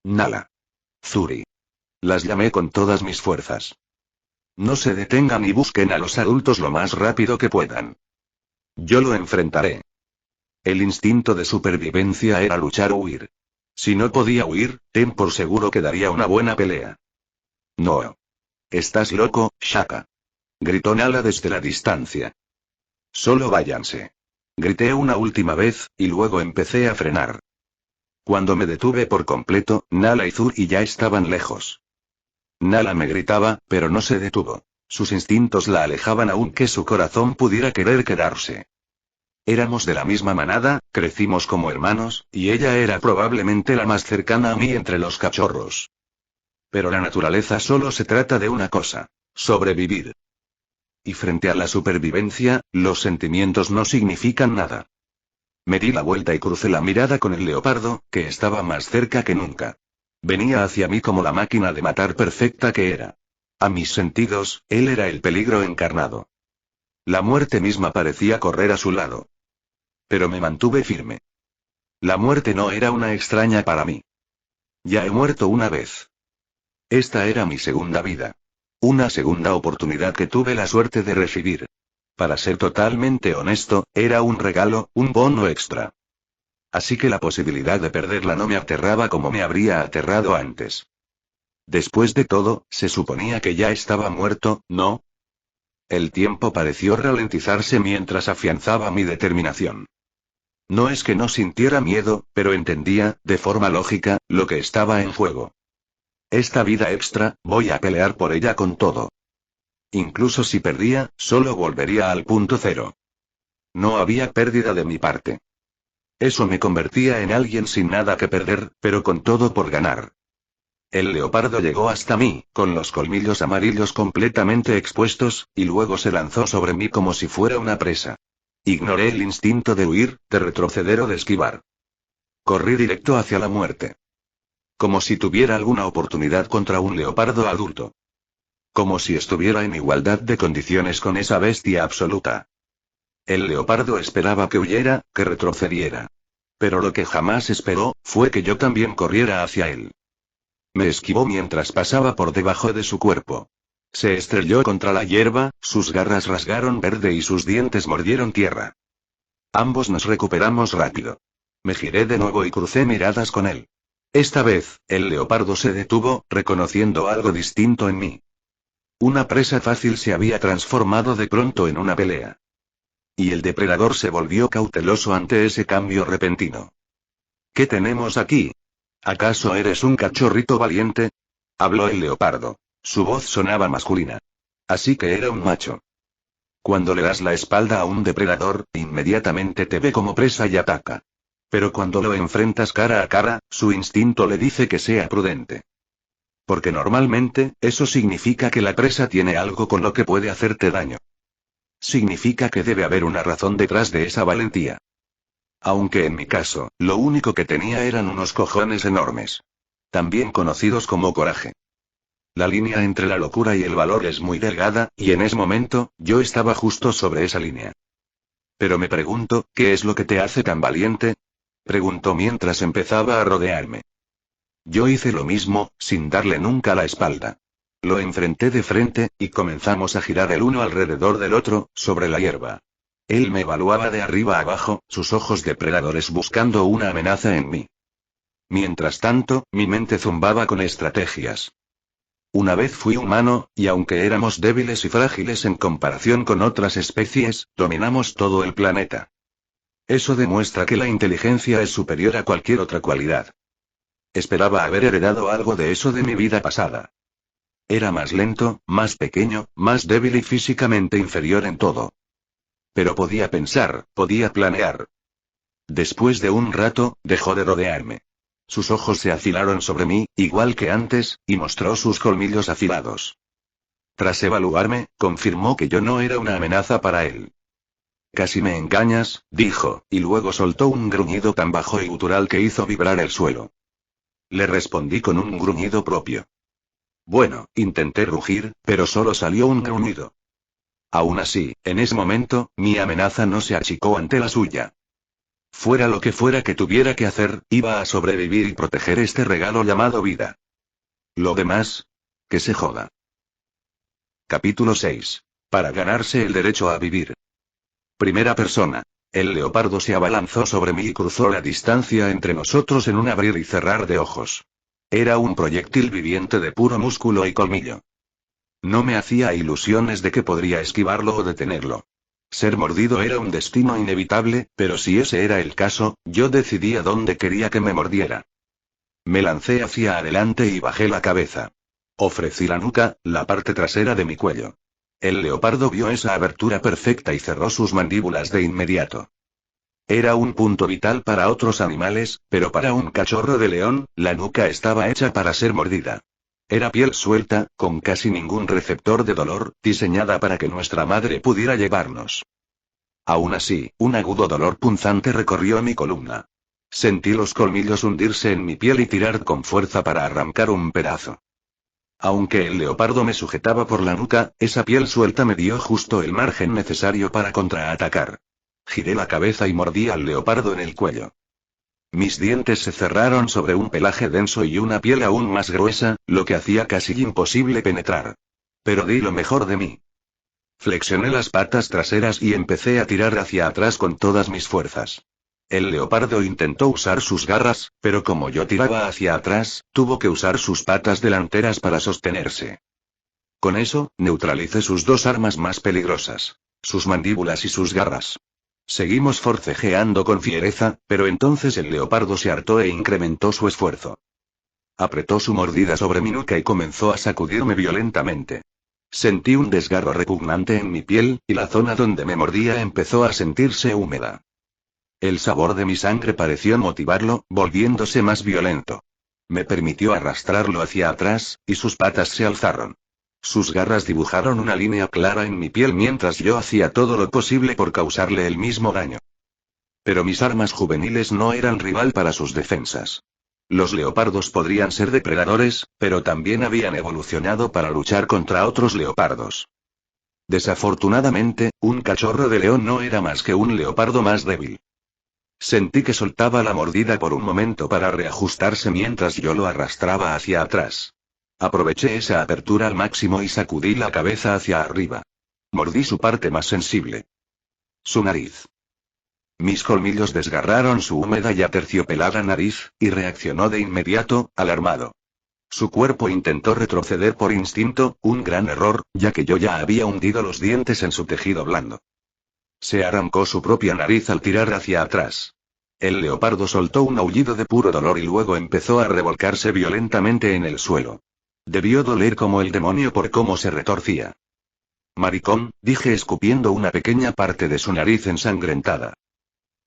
Nala. Zuri. Las llamé con todas mis fuerzas. No se detengan y busquen a los adultos lo más rápido que puedan. Yo lo enfrentaré. El instinto de supervivencia era luchar o huir. Si no podía huir, ten por seguro que daría una buena pelea. No. Estás loco, Shaka. gritó Nala desde la distancia. Solo váyanse. Grité una última vez, y luego empecé a frenar. Cuando me detuve por completo, Nala y Zuri ya estaban lejos. Nala me gritaba, pero no se detuvo. Sus instintos la alejaban aunque su corazón pudiera querer quedarse. Éramos de la misma manada, crecimos como hermanos, y ella era probablemente la más cercana a mí entre los cachorros. Pero la naturaleza solo se trata de una cosa: sobrevivir. Y frente a la supervivencia, los sentimientos no significan nada. Me di la vuelta y crucé la mirada con el leopardo, que estaba más cerca que nunca. Venía hacia mí como la máquina de matar perfecta que era. A mis sentidos, él era el peligro encarnado. La muerte misma parecía correr a su lado. Pero me mantuve firme. La muerte no era una extraña para mí. Ya he muerto una vez. Esta era mi segunda vida. Una segunda oportunidad que tuve la suerte de recibir. Para ser totalmente honesto, era un regalo, un bono extra. Así que la posibilidad de perderla no me aterraba como me habría aterrado antes. Después de todo, se suponía que ya estaba muerto, ¿no? El tiempo pareció ralentizarse mientras afianzaba mi determinación. No es que no sintiera miedo, pero entendía, de forma lógica, lo que estaba en juego. Esta vida extra, voy a pelear por ella con todo. Incluso si perdía, solo volvería al punto cero. No había pérdida de mi parte. Eso me convertía en alguien sin nada que perder, pero con todo por ganar. El leopardo llegó hasta mí, con los colmillos amarillos completamente expuestos, y luego se lanzó sobre mí como si fuera una presa. Ignoré el instinto de huir, de retroceder o de esquivar. Corrí directo hacia la muerte. Como si tuviera alguna oportunidad contra un leopardo adulto. Como si estuviera en igualdad de condiciones con esa bestia absoluta. El leopardo esperaba que huyera, que retrocediera. Pero lo que jamás esperó, fue que yo también corriera hacia él. Me esquivó mientras pasaba por debajo de su cuerpo. Se estrelló contra la hierba, sus garras rasgaron verde y sus dientes mordieron tierra. Ambos nos recuperamos rápido. Me giré de nuevo y crucé miradas con él. Esta vez, el leopardo se detuvo, reconociendo algo distinto en mí. Una presa fácil se había transformado de pronto en una pelea. Y el depredador se volvió cauteloso ante ese cambio repentino. ¿Qué tenemos aquí? ¿Acaso eres un cachorrito valiente? Habló el leopardo. Su voz sonaba masculina. Así que era un macho. Cuando le das la espalda a un depredador, inmediatamente te ve como presa y ataca. Pero cuando lo enfrentas cara a cara, su instinto le dice que sea prudente. Porque normalmente, eso significa que la presa tiene algo con lo que puede hacerte daño. Significa que debe haber una razón detrás de esa valentía. Aunque en mi caso, lo único que tenía eran unos cojones enormes. También conocidos como coraje. La línea entre la locura y el valor es muy delgada, y en ese momento, yo estaba justo sobre esa línea. Pero me pregunto, ¿qué es lo que te hace tan valiente? Preguntó mientras empezaba a rodearme. Yo hice lo mismo, sin darle nunca la espalda. Lo enfrenté de frente, y comenzamos a girar el uno alrededor del otro, sobre la hierba. Él me evaluaba de arriba a abajo, sus ojos depredadores buscando una amenaza en mí. Mientras tanto, mi mente zumbaba con estrategias. Una vez fui humano, y aunque éramos débiles y frágiles en comparación con otras especies, dominamos todo el planeta. Eso demuestra que la inteligencia es superior a cualquier otra cualidad. Esperaba haber heredado algo de eso de mi vida pasada. Era más lento, más pequeño, más débil y físicamente inferior en todo. Pero podía pensar, podía planear. Después de un rato, dejó de rodearme. Sus ojos se afilaron sobre mí, igual que antes, y mostró sus colmillos afilados. Tras evaluarme, confirmó que yo no era una amenaza para él. Casi me engañas, dijo, y luego soltó un gruñido tan bajo y gutural que hizo vibrar el suelo. Le respondí con un gruñido propio. Bueno, intenté rugir, pero solo salió un gruñido. Aún así, en ese momento, mi amenaza no se achicó ante la suya. Fuera lo que fuera que tuviera que hacer, iba a sobrevivir y proteger este regalo llamado vida. Lo demás, que se joda. Capítulo 6. Para ganarse el derecho a vivir. Primera persona. El leopardo se abalanzó sobre mí y cruzó la distancia entre nosotros en un abrir y cerrar de ojos. Era un proyectil viviente de puro músculo y colmillo. No me hacía ilusiones de que podría esquivarlo o detenerlo. Ser mordido era un destino inevitable, pero si ese era el caso, yo decidía dónde quería que me mordiera. Me lancé hacia adelante y bajé la cabeza. Ofrecí la nuca, la parte trasera de mi cuello. El leopardo vio esa abertura perfecta y cerró sus mandíbulas de inmediato. Era un punto vital para otros animales, pero para un cachorro de león, la nuca estaba hecha para ser mordida. Era piel suelta, con casi ningún receptor de dolor, diseñada para que nuestra madre pudiera llevarnos. Aún así, un agudo dolor punzante recorrió mi columna. Sentí los colmillos hundirse en mi piel y tirar con fuerza para arrancar un pedazo. Aunque el leopardo me sujetaba por la nuca, esa piel suelta me dio justo el margen necesario para contraatacar. Giré la cabeza y mordí al leopardo en el cuello. Mis dientes se cerraron sobre un pelaje denso y una piel aún más gruesa, lo que hacía casi imposible penetrar. Pero di lo mejor de mí. Flexioné las patas traseras y empecé a tirar hacia atrás con todas mis fuerzas. El leopardo intentó usar sus garras, pero como yo tiraba hacia atrás, tuvo que usar sus patas delanteras para sostenerse. Con eso, neutralicé sus dos armas más peligrosas: sus mandíbulas y sus garras. Seguimos forcejeando con fiereza, pero entonces el leopardo se hartó e incrementó su esfuerzo. Apretó su mordida sobre mi nuca y comenzó a sacudirme violentamente. Sentí un desgarro repugnante en mi piel, y la zona donde me mordía empezó a sentirse húmeda. El sabor de mi sangre pareció motivarlo, volviéndose más violento. Me permitió arrastrarlo hacia atrás, y sus patas se alzaron. Sus garras dibujaron una línea clara en mi piel mientras yo hacía todo lo posible por causarle el mismo daño. Pero mis armas juveniles no eran rival para sus defensas. Los leopardos podrían ser depredadores, pero también habían evolucionado para luchar contra otros leopardos. Desafortunadamente, un cachorro de león no era más que un leopardo más débil. Sentí que soltaba la mordida por un momento para reajustarse mientras yo lo arrastraba hacia atrás. Aproveché esa apertura al máximo y sacudí la cabeza hacia arriba. Mordí su parte más sensible. Su nariz. Mis colmillos desgarraron su húmeda y aterciopelada nariz, y reaccionó de inmediato, alarmado. Su cuerpo intentó retroceder por instinto, un gran error, ya que yo ya había hundido los dientes en su tejido blando. Se arrancó su propia nariz al tirar hacia atrás. El leopardo soltó un aullido de puro dolor y luego empezó a revolcarse violentamente en el suelo. Debió doler como el demonio por cómo se retorcía. «Maricón», dije escupiendo una pequeña parte de su nariz ensangrentada.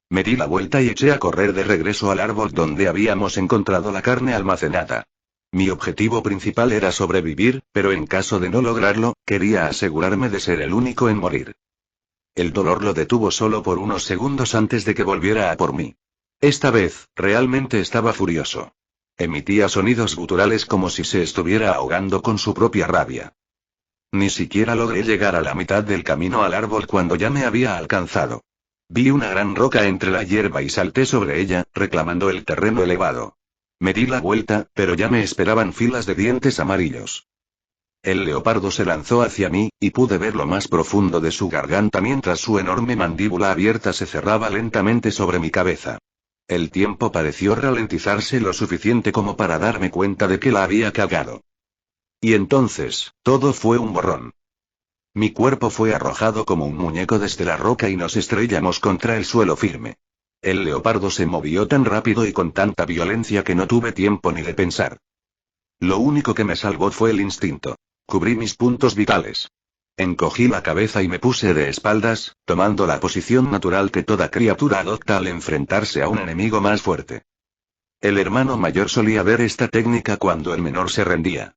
Me di la vuelta y eché a correr de regreso al árbol donde habíamos encontrado la carne almacenada. Mi objetivo principal era sobrevivir, pero en caso de no lograrlo, quería asegurarme de ser el único en morir. El dolor lo detuvo solo por unos segundos antes de que volviera a por mí. Esta vez, realmente estaba furioso. Emitía sonidos guturales como si se estuviera ahogando con su propia rabia. Ni siquiera logré llegar a la mitad del camino al árbol cuando ya me había alcanzado. Vi una gran roca entre la hierba y salté sobre ella, reclamando el terreno elevado. Me di la vuelta, pero ya me esperaban filas de dientes amarillos. El leopardo se lanzó hacia mí, y pude ver lo más profundo de su garganta mientras su enorme mandíbula abierta se cerraba lentamente sobre mi cabeza. El tiempo pareció ralentizarse lo suficiente como para darme cuenta de que la había cagado. Y entonces, todo fue un borrón. Mi cuerpo fue arrojado como un muñeco desde la roca y nos estrellamos contra el suelo firme. El leopardo se movió tan rápido y con tanta violencia que no tuve tiempo ni de pensar. Lo único que me salvó fue el instinto. Cubrí mis puntos vitales. Encogí la cabeza y me puse de espaldas, tomando la posición natural que toda criatura adopta al enfrentarse a un enemigo más fuerte. El hermano mayor solía ver esta técnica cuando el menor se rendía.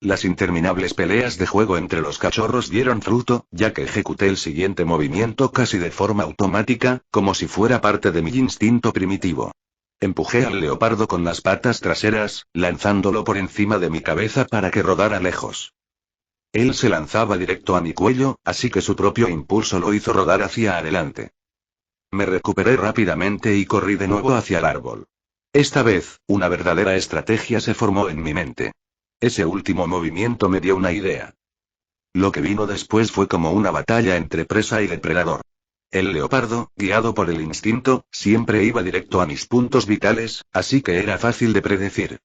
Las interminables peleas de juego entre los cachorros dieron fruto, ya que ejecuté el siguiente movimiento casi de forma automática, como si fuera parte de mi instinto primitivo. Empujé al leopardo con las patas traseras, lanzándolo por encima de mi cabeza para que rodara lejos. Él se lanzaba directo a mi cuello, así que su propio impulso lo hizo rodar hacia adelante. Me recuperé rápidamente y corrí de nuevo hacia el árbol. Esta vez, una verdadera estrategia se formó en mi mente. Ese último movimiento me dio una idea. Lo que vino después fue como una batalla entre presa y depredador. El leopardo, guiado por el instinto, siempre iba directo a mis puntos vitales, así que era fácil de predecir.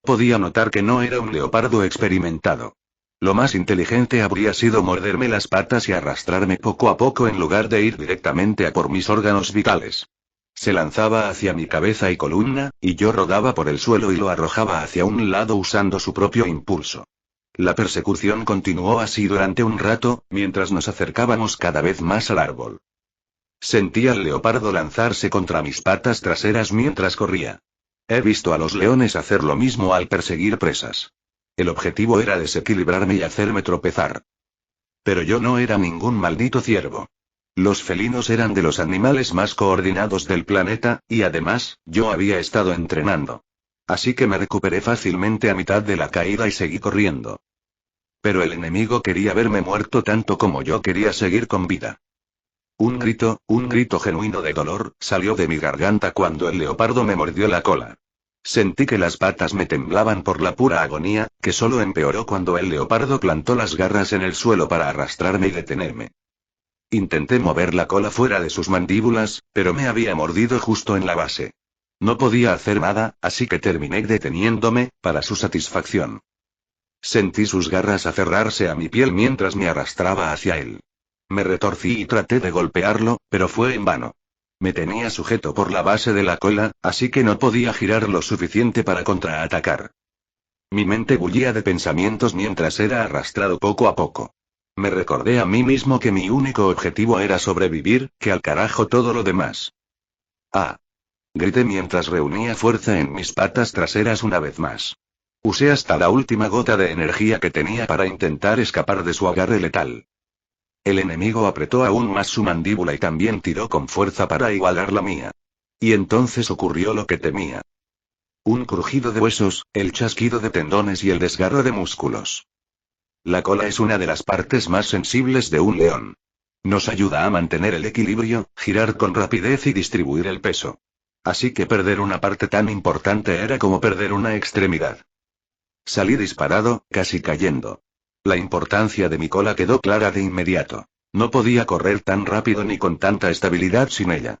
Podía notar que no era un leopardo experimentado. Lo más inteligente habría sido morderme las patas y arrastrarme poco a poco en lugar de ir directamente a por mis órganos vitales. Se lanzaba hacia mi cabeza y columna, y yo rodaba por el suelo y lo arrojaba hacia un lado usando su propio impulso. La persecución continuó así durante un rato, mientras nos acercábamos cada vez más al árbol. Sentí al leopardo lanzarse contra mis patas traseras mientras corría. He visto a los leones hacer lo mismo al perseguir presas. El objetivo era desequilibrarme y hacerme tropezar. Pero yo no era ningún maldito ciervo. Los felinos eran de los animales más coordinados del planeta, y además, yo había estado entrenando. Así que me recuperé fácilmente a mitad de la caída y seguí corriendo. Pero el enemigo quería verme muerto tanto como yo quería seguir con vida. Un grito genuino de dolor, salió de mi garganta cuando el leopardo me mordió la cola. Sentí que las patas me temblaban por la pura agonía, que solo empeoró cuando el leopardo plantó las garras en el suelo para arrastrarme y detenerme. Intenté mover la cola fuera de sus mandíbulas, pero me había mordido justo en la base. No podía hacer nada, así que terminé deteniéndome, para su satisfacción. Sentí sus garras aferrarse a mi piel mientras me arrastraba hacia él. Me retorcí y traté de golpearlo, pero fue en vano. Me tenía sujeto por la base de la cola, así que no podía girar lo suficiente para contraatacar. Mi mente bullía de pensamientos mientras era arrastrado poco a poco. Me recordé a mí mismo que mi único objetivo era sobrevivir, que al carajo todo lo demás. ¡Ah! Grité mientras reunía fuerza en mis patas traseras una vez más. Usé hasta la última gota de energía que tenía para intentar escapar de su agarre letal. El enemigo apretó aún más su mandíbula y también tiró con fuerza para igualar la mía. Y entonces ocurrió lo que temía. Un crujido de huesos, el chasquido de tendones y el desgarro de músculos. La cola es una de las partes más sensibles de un león. Nos ayuda a mantener el equilibrio, girar con rapidez y distribuir el peso. Así que perder una parte tan importante era como perder una extremidad. Salí disparado, casi cayendo. La importancia de mi cola quedó clara de inmediato. No podía correr tan rápido ni con tanta estabilidad sin ella.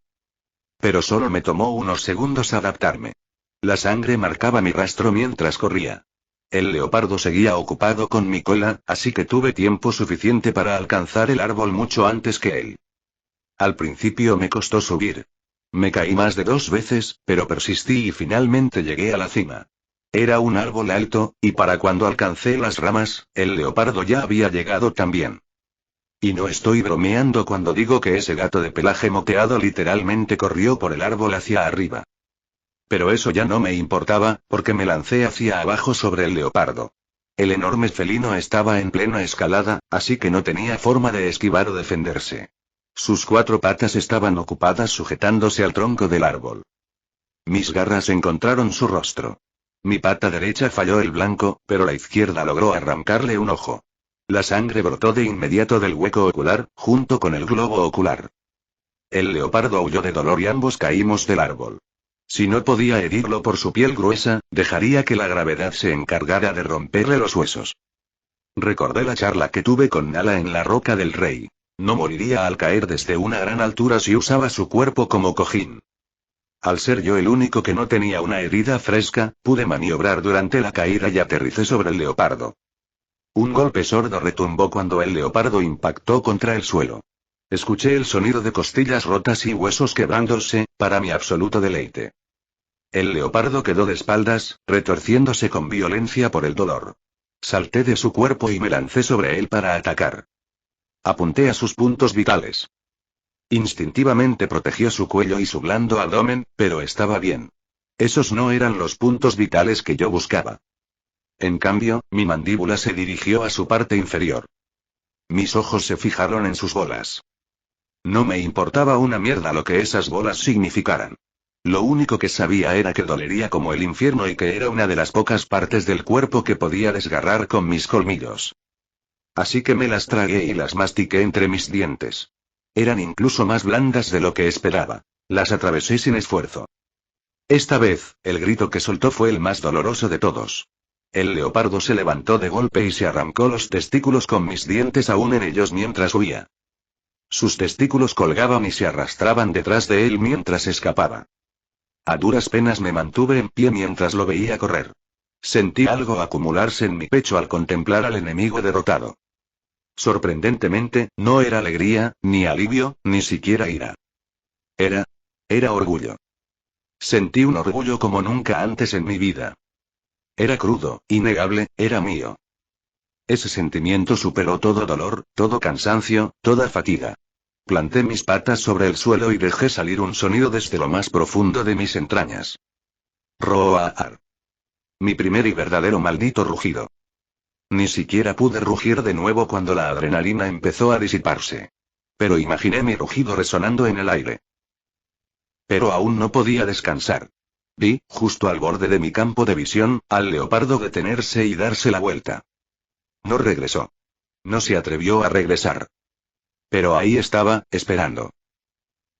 Pero solo me tomó unos segundos adaptarme. La sangre marcaba mi rastro mientras corría. El leopardo seguía ocupado con mi cola, así que tuve tiempo suficiente para alcanzar el árbol mucho antes que él. Al principio me costó subir. Me caí más de 2 veces, pero persistí y finalmente llegué a la cima. Era un árbol alto, y para cuando alcancé las ramas, el leopardo ya había llegado también. Y no estoy bromeando cuando digo que ese gato de pelaje moteado literalmente corrió por el árbol hacia arriba. Pero eso ya no me importaba, porque me lancé hacia abajo sobre el leopardo. El enorme felino estaba en plena escalada, así que no tenía forma de esquivar o defenderse. Sus 4 patas estaban ocupadas sujetándose al tronco del árbol. Mis garras encontraron su rostro. Mi pata derecha falló el blanco, pero la izquierda logró arrancarle un ojo. La sangre brotó de inmediato del hueco ocular, junto con el globo ocular. El leopardo aulló de dolor y ambos caímos del árbol. Si no podía herirlo por su piel gruesa, dejaría que la gravedad se encargara de romperle los huesos. Recordé la charla que tuve con Nala en la Roca del Rey. No moriría al caer desde una gran altura si usaba su cuerpo como cojín. Al ser yo el único que no tenía una herida fresca, pude maniobrar durante la caída y aterricé sobre el leopardo. Un golpe sordo retumbó cuando el leopardo impactó contra el suelo. Escuché el sonido de costillas rotas y huesos quebrándose, para mi absoluto deleite. El leopardo quedó de espaldas, retorciéndose con violencia por el dolor. Salté de su cuerpo y me lancé sobre él para atacar. Apunté a sus puntos vitales. Instintivamente protegió su cuello y su blando abdomen, pero estaba bien. Esos no eran los puntos vitales que yo buscaba. En cambio, mi mandíbula se dirigió a su parte inferior. Mis ojos se fijaron en sus bolas. No me importaba una mierda lo que esas bolas significaran. Lo único que sabía era que dolería como el infierno y que era una de las pocas partes del cuerpo que podía desgarrar con mis colmillos. Así que me las tragué y las mastiqué entre mis dientes. Eran incluso más blandas de lo que esperaba. Las atravesé sin esfuerzo. Esta vez, el grito que soltó fue el más doloroso de todos. El leopardo se levantó de golpe y se arrancó los testículos con mis dientes aún en ellos mientras huía. Sus testículos colgaban y se arrastraban detrás de él mientras escapaba. A duras penas me mantuve en pie mientras lo veía correr. Sentí algo acumularse en mi pecho al contemplar al enemigo derrotado. Sorprendentemente, no era alegría, ni alivio, ni siquiera ira. Era orgullo. Sentí un orgullo como nunca antes en mi vida. Era crudo, innegable, era mío. Ese sentimiento superó todo dolor, todo cansancio, toda fatiga. Planté mis patas sobre el suelo y dejé salir un sonido desde lo más profundo de mis entrañas. Roar. Mi primer y verdadero maldito rugido. Ni siquiera pude rugir de nuevo cuando la adrenalina empezó a disiparse. Pero imaginé mi rugido resonando en el aire. Pero aún no podía descansar. Vi, justo al borde de mi campo de visión, al leopardo detenerse y darse la vuelta. No regresó. No se atrevió a regresar. Pero ahí estaba, esperando.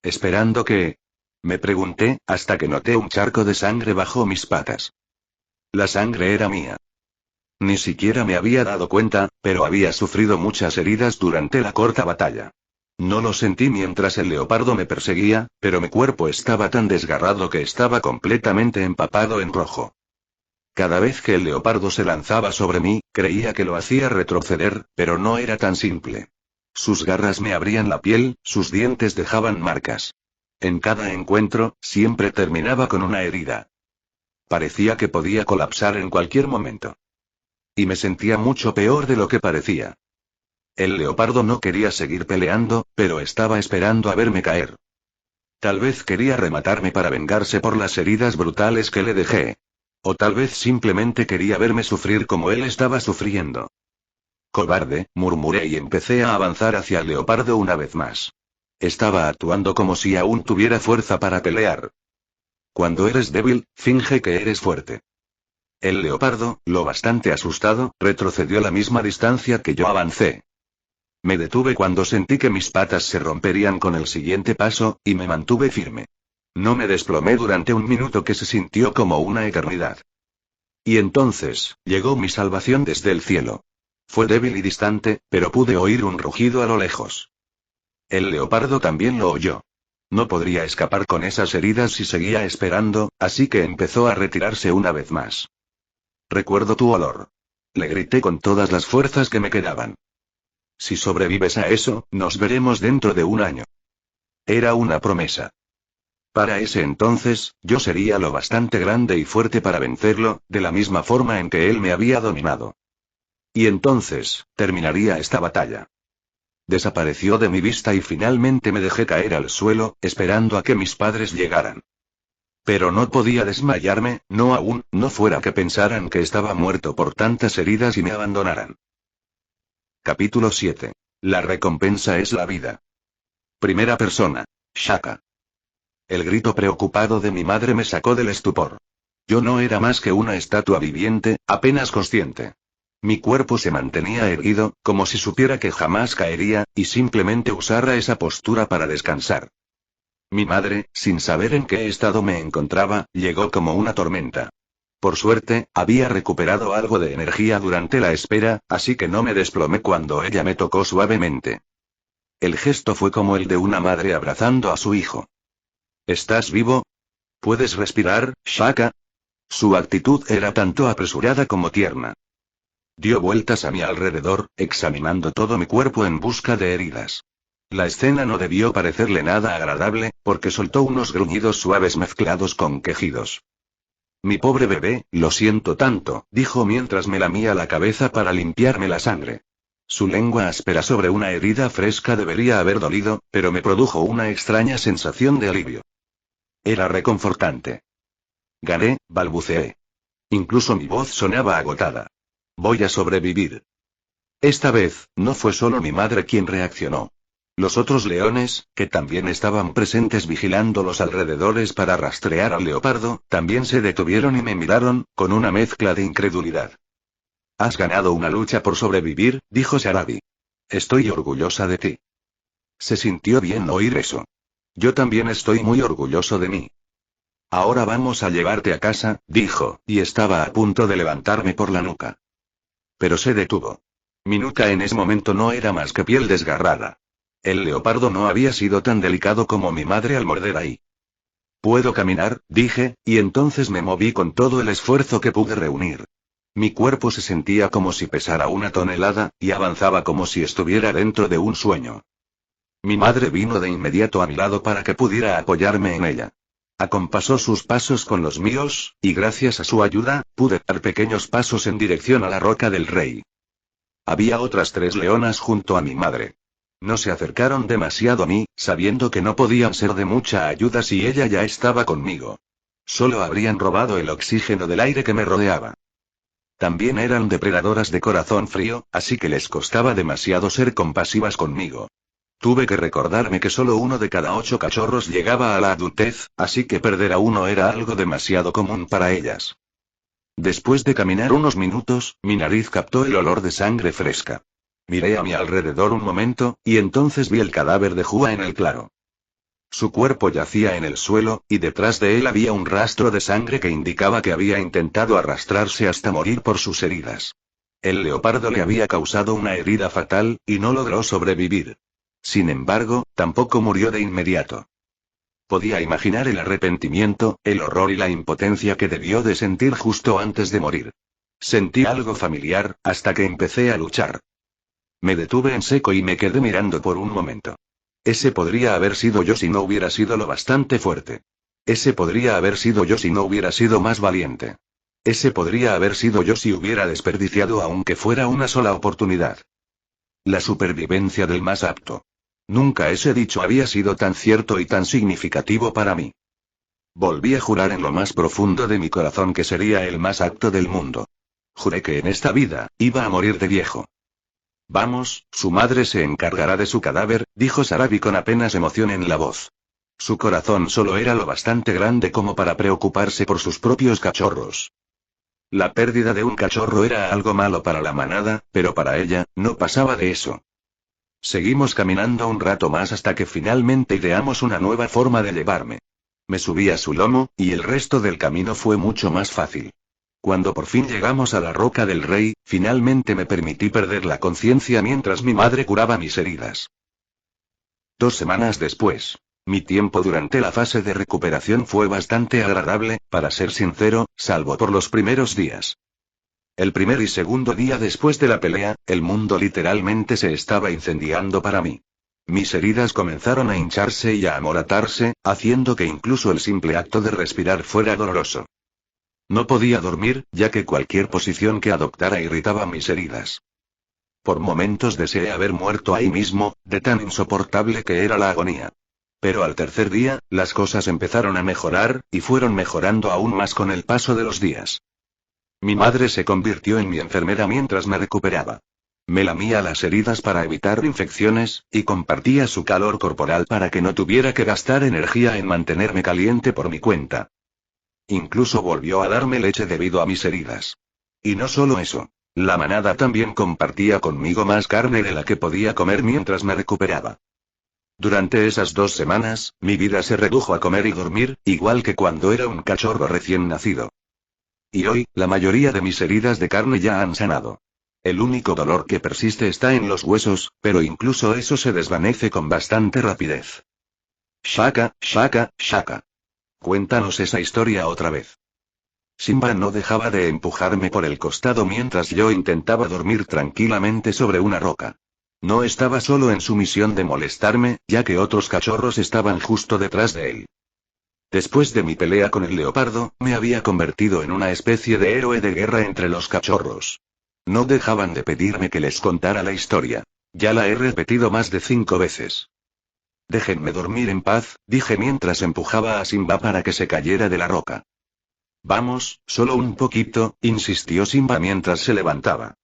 ¿Esperando qué? Me pregunté, hasta que noté un charco de sangre bajo mis patas. La sangre era mía. Ni siquiera me había dado cuenta, pero había sufrido muchas heridas durante la corta batalla. No lo sentí mientras el leopardo me perseguía, pero mi cuerpo estaba tan desgarrado que estaba completamente empapado en rojo. Cada vez que el leopardo se lanzaba sobre mí, creía que lo hacía retroceder, pero no era tan simple. Sus garras me abrían la piel, sus dientes dejaban marcas. En cada encuentro, siempre terminaba con una herida. Parecía que podía colapsar en cualquier momento. Y me sentía mucho peor de lo que parecía. El leopardo no quería seguir peleando, pero estaba esperando a verme caer. Tal vez quería rematarme para vengarse por las heridas brutales que le dejé. O tal vez simplemente quería verme sufrir como él estaba sufriendo. Cobarde, murmuré y empecé a avanzar hacia el leopardo una vez más. Estaba actuando como si aún tuviera fuerza para pelear. Cuando eres débil, finge que eres fuerte. El leopardo, lo bastante asustado, retrocedió la misma distancia que yo avancé. Me detuve cuando sentí que mis patas se romperían con el siguiente paso, y me mantuve firme. No me desplomé durante un minuto que se sintió como una eternidad. Y entonces, llegó mi salvación desde el cielo. Fue débil y distante, pero pude oír un rugido a lo lejos. El leopardo también lo oyó. No podría escapar con esas heridas si seguía esperando, así que empezó a retirarse una vez más. Recuerdo tu olor. Le grité con todas las fuerzas que me quedaban. Si sobrevives a eso, nos veremos dentro de un año. Era una promesa. Para ese entonces, yo sería lo bastante grande y fuerte para vencerlo, de la misma forma en que él me había dominado. Y entonces, terminaría esta batalla. Desapareció de mi vista y finalmente me dejé caer al suelo, esperando a que mis padres llegaran. Pero no podía desmayarme, no aún, no fuera que pensaran que estaba muerto por tantas heridas y me abandonaran. Capítulo 7. La recompensa es la vida. Primera persona. Shaka. El grito preocupado de mi madre me sacó del estupor. Yo no era más que una estatua viviente, apenas consciente. Mi cuerpo se mantenía erguido, como si supiera que jamás caería, y simplemente usara esa postura para descansar. Mi madre, sin saber en qué estado me encontraba, llegó como una tormenta. Por suerte, había recuperado algo de energía durante la espera, así que no me desplomé cuando ella me tocó suavemente. El gesto fue como el de una madre abrazando a su hijo. ¿Estás vivo? ¿Puedes respirar, Shaka? Su actitud era tanto apresurada como tierna. Dio vueltas a mi alrededor, examinando todo mi cuerpo en busca de heridas. La escena no debió parecerle nada agradable, porque soltó unos gruñidos suaves mezclados con quejidos. Mi pobre bebé, lo siento tanto, dijo mientras me lamía la cabeza para limpiarme la sangre. Su lengua áspera sobre una herida fresca debería haber dolido, pero me produjo una extraña sensación de alivio. Era reconfortante. Gané, balbuceé. Incluso mi voz sonaba agotada. Voy a sobrevivir. Esta vez, no fue solo mi madre quien reaccionó. Los otros leones, que también estaban presentes vigilando los alrededores para rastrear al leopardo, también se detuvieron y me miraron, con una mezcla de incredulidad. Has ganado una lucha por sobrevivir, dijo Sharabi. Estoy orgullosa de ti. Se sintió bien oír eso. Yo también estoy muy orgulloso de mí. Ahora vamos a llevarte a casa, dijo, y estaba a punto de levantarme por la nuca. Pero se detuvo. Mi nuca en ese momento no era más que piel desgarrada. El leopardo no había sido tan delicado como mi madre al morder ahí. Puedo caminar, dije, y entonces me moví con todo el esfuerzo que pude reunir. Mi cuerpo se sentía como si pesara 1 tonelada, y avanzaba como si estuviera dentro de un sueño. Mi madre vino de inmediato a mi lado para que pudiera apoyarme en ella. Acompasó sus pasos con los míos, y gracias a su ayuda, pude dar pequeños pasos en dirección a la roca del rey. Había otras 3 leonas junto a mi madre. No se acercaron demasiado a mí, sabiendo que no podían ser de mucha ayuda si ella ya estaba conmigo. Solo habrían robado el oxígeno del aire que me rodeaba. También eran depredadoras de corazón frío, así que les costaba demasiado ser compasivas conmigo. Tuve que recordarme que solo 1 de cada 8 cachorros llegaba a la adultez, así que perder a uno era algo demasiado común para ellas. Después de caminar unos minutos, mi nariz captó el olor de sangre fresca. Miré a mi alrededor un momento, y entonces vi el cadáver de Hua en el claro. Su cuerpo yacía en el suelo, y detrás de él había un rastro de sangre que indicaba que había intentado arrastrarse hasta morir por sus heridas. El leopardo le había causado una herida fatal, y no logró sobrevivir. Sin embargo, tampoco murió de inmediato. Podía imaginar el arrepentimiento, el horror y la impotencia que debió de sentir justo antes de morir. Sentí algo familiar, hasta que empecé a luchar. Me detuve en seco y me quedé mirando por un momento. Ese podría haber sido yo si no hubiera sido lo bastante fuerte. Ese podría haber sido yo si no hubiera sido más valiente. Ese podría haber sido yo si hubiera desperdiciado aunque fuera una sola oportunidad. La supervivencia del más apto. Nunca ese dicho había sido tan cierto y tan significativo para mí. Volví a jurar en lo más profundo de mi corazón que sería el más apto del mundo. Juré que en esta vida, iba a morir de viejo. Vamos, su madre se encargará de su cadáver, dijo Sarabi con apenas emoción en la voz. Su corazón solo era lo bastante grande como para preocuparse por sus propios cachorros. La pérdida de un cachorro era algo malo para la manada, pero para ella, no pasaba de eso. Seguimos caminando un rato más hasta que finalmente ideamos una nueva forma de llevarme. Me subí a su lomo, y el resto del camino fue mucho más fácil. Cuando por fin llegamos a la roca del rey, finalmente me permití perder la conciencia mientras mi madre curaba mis heridas. 2 semanas después. Mi tiempo durante la fase de recuperación fue bastante agradable, para ser sincero, salvo por los primeros días. El primer y segundo día después de la pelea, el mundo literalmente se estaba incendiando para mí. Mis heridas comenzaron a hincharse y a amoratarse, haciendo que incluso el simple acto de respirar fuera doloroso. No podía dormir, ya que cualquier posición que adoptara irritaba mis heridas. Por momentos deseé haber muerto ahí mismo, de tan insoportable que era la agonía. Pero al tercer día, las cosas empezaron a mejorar, y fueron mejorando aún más con el paso de los días. Mi madre se convirtió en mi enfermera mientras me recuperaba. Me lamía las heridas para evitar infecciones, y compartía su calor corporal para que no tuviera que gastar energía en mantenerme caliente por mi cuenta. Incluso volvió a darme leche debido a mis heridas. Y no solo eso. La manada también compartía conmigo más carne de la que podía comer mientras me recuperaba. Durante esas 2 semanas, mi vida se redujo a comer y dormir, igual que cuando era un cachorro recién nacido. Y hoy, la mayoría de mis heridas de carne ya han sanado. El único dolor que persiste está en los huesos, pero incluso eso se desvanece con bastante rapidez. Shaka, Shaka, Shaka. Cuéntanos esa historia otra vez. Simba no dejaba de empujarme por el costado mientras yo intentaba dormir tranquilamente sobre una roca. No estaba solo en su misión de molestarme, ya que otros cachorros estaban justo detrás de él. Después de mi pelea con el leopardo, me había convertido en una especie de héroe de guerra entre los cachorros. No dejaban de pedirme que les contara la historia. Ya la he repetido más de 5 veces. Déjenme dormir en paz, dije mientras empujaba a Simba para que se cayera de la roca. Vamos, solo un poquito, insistió Simba mientras se levantaba.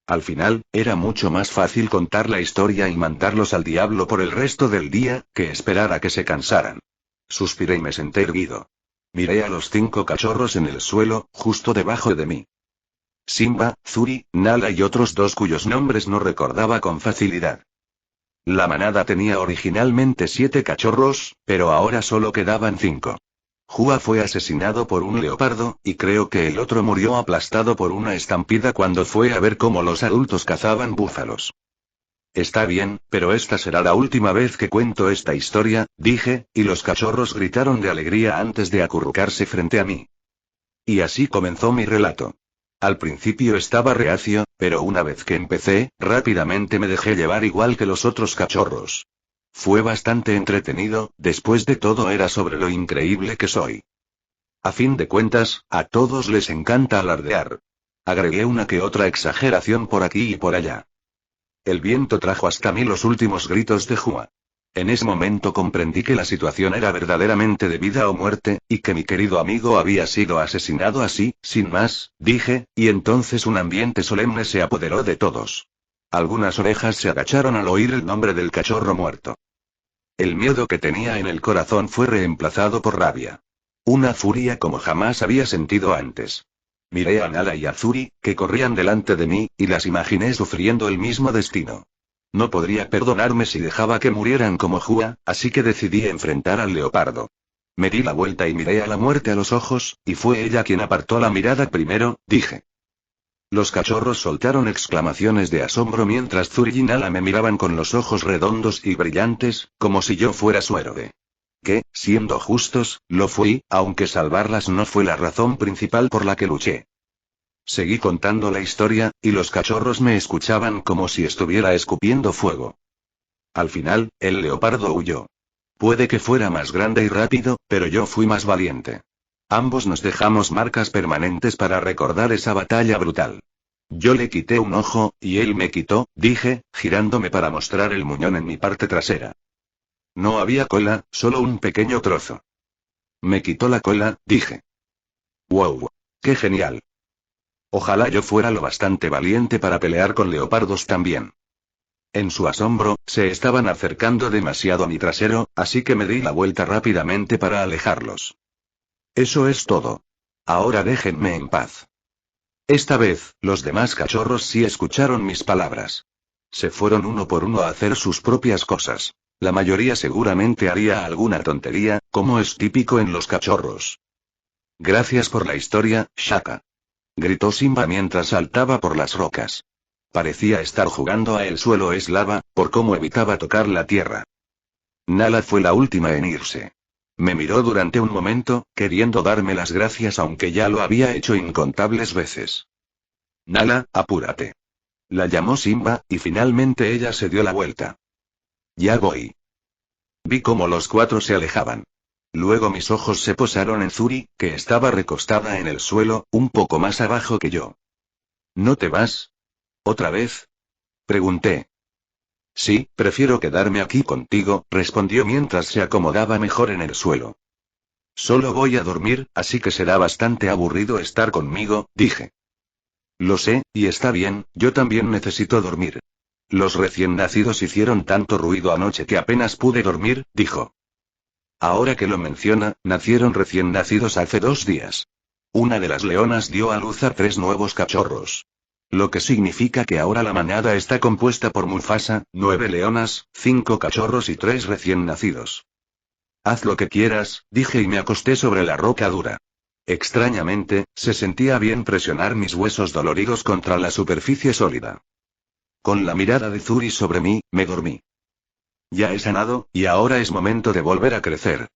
Al final, era mucho más fácil contar la historia y mandarlos al diablo por el resto del día, que esperar a que se cansaran. Suspiré y me senté erguido. Miré a los 5 cachorros en el suelo, justo debajo de mí. Simba, Zuri, Nala y otros 2 cuyos nombres no recordaba con facilidad. La manada tenía originalmente 7 cachorros, pero ahora solo quedaban 5. Hua fue asesinado por un leopardo, y creo que el otro murió aplastado por una estampida cuando fue a ver cómo los adultos cazaban búfalos. Está bien, pero esta será la última vez que cuento esta historia, dije, y los cachorros gritaron de alegría antes de acurrucarse frente a mí. Y así comenzó mi relato. Al principio estaba reacio, pero una vez que empecé, rápidamente me dejé llevar igual que los otros cachorros. Fue bastante entretenido, después de todo era sobre lo increíble que soy. A fin de cuentas, a todos les encanta alardear. Agregué una que otra exageración por aquí y por allá. El viento trajo hasta mí los últimos gritos de Hua. En ese momento comprendí que la situación era verdaderamente de vida o muerte, y que mi querido amigo había sido asesinado así, sin más, dije, y entonces un ambiente solemne se apoderó de todos. Algunas orejas se agacharon al oír el nombre del cachorro muerto. El miedo que tenía en el corazón fue reemplazado por rabia. Una furia como jamás había sentido antes. Miré a Nala y a Zuri, que corrían delante de mí, y las imaginé sufriendo el mismo destino. No podría perdonarme si dejaba que murieran como Hua, así que decidí enfrentar al leopardo. Me di la vuelta y miré a la muerte a los ojos, y fue ella quien apartó la mirada primero, dije. Los cachorros soltaron exclamaciones de asombro mientras Zuri y Nala me miraban con los ojos redondos y brillantes, como si yo fuera su héroe. Que, siendo justos, lo fui, aunque salvarlas no fue la razón principal por la que luché. Seguí contando la historia, y los cachorros me escuchaban como si estuviera escupiendo fuego. Al final, el leopardo huyó. Puede que fuera más grande y rápido, pero yo fui más valiente. Ambos nos dejamos marcas permanentes para recordar esa batalla brutal. Yo le quité un ojo, y él me quitó, dije, girándome para mostrar el muñón en mi parte trasera. No había cola, solo un pequeño trozo. Me quitó la cola, dije. ¡Wow! ¡Qué genial! Ojalá yo fuera lo bastante valiente para pelear con leopardos también. En su asombro, se estaban acercando demasiado a mi trasero, así que me di la vuelta rápidamente para alejarlos. Eso es todo. Ahora déjenme en paz. Esta vez, los demás cachorros sí escucharon mis palabras. Se fueron uno por uno a hacer sus propias cosas. La mayoría seguramente haría alguna tontería, como es típico en los cachorros. Gracias por la historia, Shaka. Gritó Simba mientras saltaba por las rocas. Parecía estar jugando a el suelo es lava, por cómo evitaba tocar la tierra. Nala fue la última en irse. Me miró durante un momento, queriendo darme las gracias aunque ya lo había hecho incontables veces. Nala, apúrate. La llamó Simba, y finalmente ella se dio la vuelta. Ya voy. Vi cómo los cuatro se alejaban. Luego mis ojos se posaron en Zuri, que estaba recostada en el suelo, un poco más abajo que yo. ¿No te vas? ¿Otra vez? Pregunté. Sí, prefiero quedarme aquí contigo, respondió mientras se acomodaba mejor en el suelo. Solo voy a dormir, así que será bastante aburrido estar conmigo, dije. Lo sé, y está bien, yo también necesito dormir. Los recién nacidos hicieron tanto ruido anoche que apenas pude dormir, dijo. Ahora que lo menciona, nacieron recién nacidos hace 2 días. Una de las leonas dio a luz a 3 nuevos cachorros. Lo que significa que ahora la manada está compuesta por Mufasa, 9 leonas, 5 cachorros y 3 recién nacidos. Haz lo que quieras, dije y me acosté sobre la roca dura. Extrañamente, se sentía bien presionar mis huesos doloridos contra la superficie sólida. Con la mirada de Zuri sobre mí, me dormí. Ya he sanado, y ahora es momento de volver a crecer.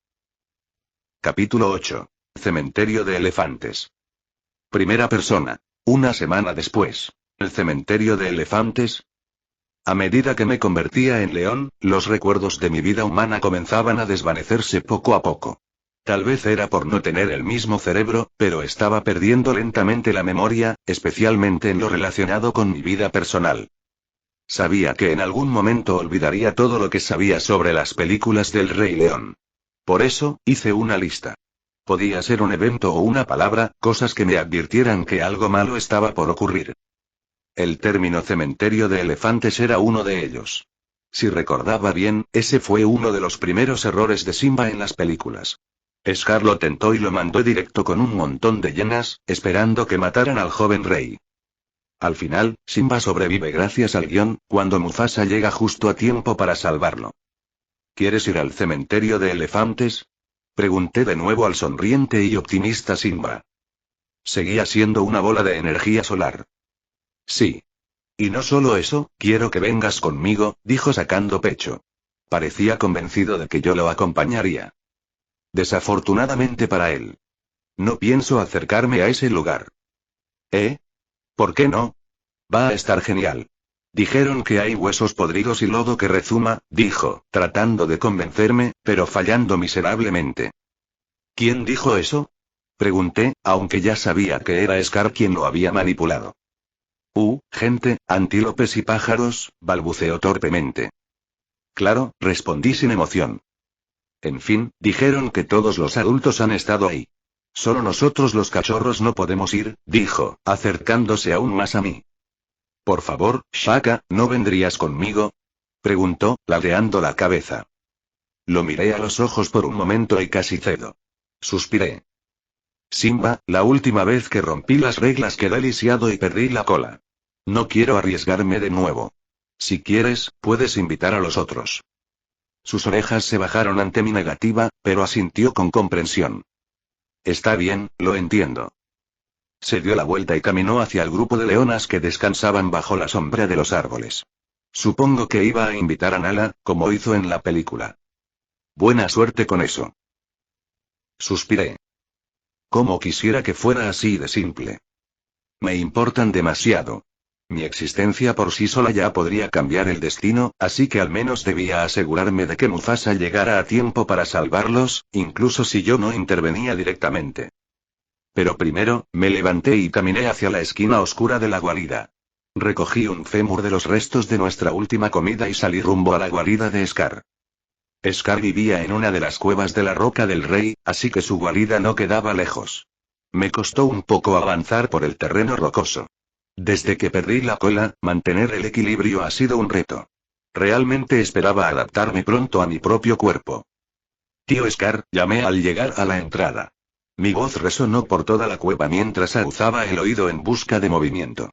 Capítulo 8. Cementerio de elefantes. Primera persona. Una semana después. ¿El cementerio de elefantes? A medida que me convertía en león, los recuerdos de mi vida humana comenzaban a desvanecerse poco a poco. Tal vez era por no tener el mismo cerebro, pero estaba perdiendo lentamente la memoria, especialmente en lo relacionado con mi vida personal. Sabía que en algún momento olvidaría todo lo que sabía sobre las películas del Rey León. Por eso, hice una lista. Podía ser un evento o una palabra, cosas que me advirtieran que algo malo estaba por ocurrir. El término cementerio de elefantes era uno de ellos. Si recordaba bien, ese fue uno de los primeros errores de Simba en las películas. Scar lo tentó y lo mandó directo con un montón de hienas, esperando que mataran al joven rey. Al final, Simba sobrevive gracias al guión, cuando Mufasa llega justo a tiempo para salvarlo. ¿Quieres ir al cementerio de elefantes? Pregunté de nuevo al sonriente y optimista Simba. Seguía siendo una bola de energía solar. Sí. Y no solo eso, quiero que vengas conmigo, dijo sacando pecho. Parecía convencido de que yo lo acompañaría. Desafortunadamente para él. No pienso acercarme a ese lugar. ¿Eh? ¿Por qué no? Va a estar genial. Dijeron que hay huesos podridos y lodo que rezuma, dijo, tratando de convencerme, pero fallando miserablemente. ¿Quién dijo eso? Pregunté, aunque ya sabía que era Scar quien lo había manipulado. Gente, antílopes y pájaros, balbuceó torpemente. Claro, respondí sin emoción. En fin, dijeron que todos los adultos han estado ahí. Solo nosotros los cachorros no podemos ir, dijo, acercándose aún más a mí. Por favor, Shaka, ¿no vendrías conmigo? Preguntó, ladeando la cabeza. Lo miré a los ojos por un momento y casi cedo. Suspiré. Simba, la última vez que rompí las reglas quedé lisiado y perdí la cola. No quiero arriesgarme de nuevo. Si quieres, puedes invitar a los otros. Sus orejas se bajaron ante mi negativa, pero asintió con comprensión. Está bien, lo entiendo. Se dio la vuelta y caminó hacia el grupo de leonas que descansaban bajo la sombra de los árboles. Supongo que iba a invitar a Nala, como hizo en la película. Buena suerte con eso. Suspiré. Cómo quisiera que fuera así de simple. Me importan demasiado. Mi existencia por sí sola ya podría cambiar el destino, así que al menos debía asegurarme de que Mufasa llegara a tiempo para salvarlos, incluso si yo no intervenía directamente. Pero primero, me levanté y caminé hacia la esquina oscura de la guarida. Recogí un fémur de los restos de nuestra última comida y salí rumbo a la guarida de Scar. Scar vivía en una de las cuevas de la Roca del Rey, así que su guarida no quedaba lejos. Me costó un poco avanzar por el terreno rocoso. Desde que perdí la cola, mantener el equilibrio ha sido un reto. Realmente esperaba adaptarme pronto a mi propio cuerpo. Tío Scar, llamé al llegar a la entrada. Mi voz resonó por toda la cueva mientras aguzaba el oído en busca de movimiento.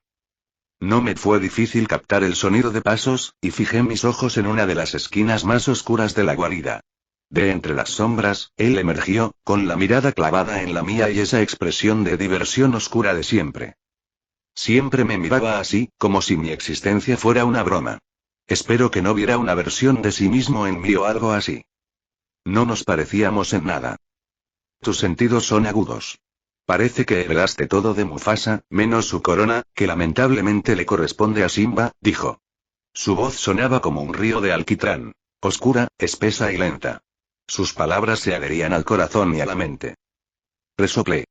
No me fue difícil captar el sonido de pasos, y fijé mis ojos en una de las esquinas más oscuras de la guarida. De entre las sombras, él emergió, con la mirada clavada en la mía y esa expresión de diversión oscura de siempre. Siempre me miraba así, como si mi existencia fuera una broma. Espero que no viera una versión de sí mismo en mí o algo así. No nos parecíamos en nada. Tus sentidos son agudos. Parece que heredaste todo de Mufasa, menos su corona, que lamentablemente le corresponde a Simba, dijo. Su voz sonaba como un río de alquitrán, oscura, espesa y lenta. Sus palabras se adherían al corazón y a la mente. Resoplé.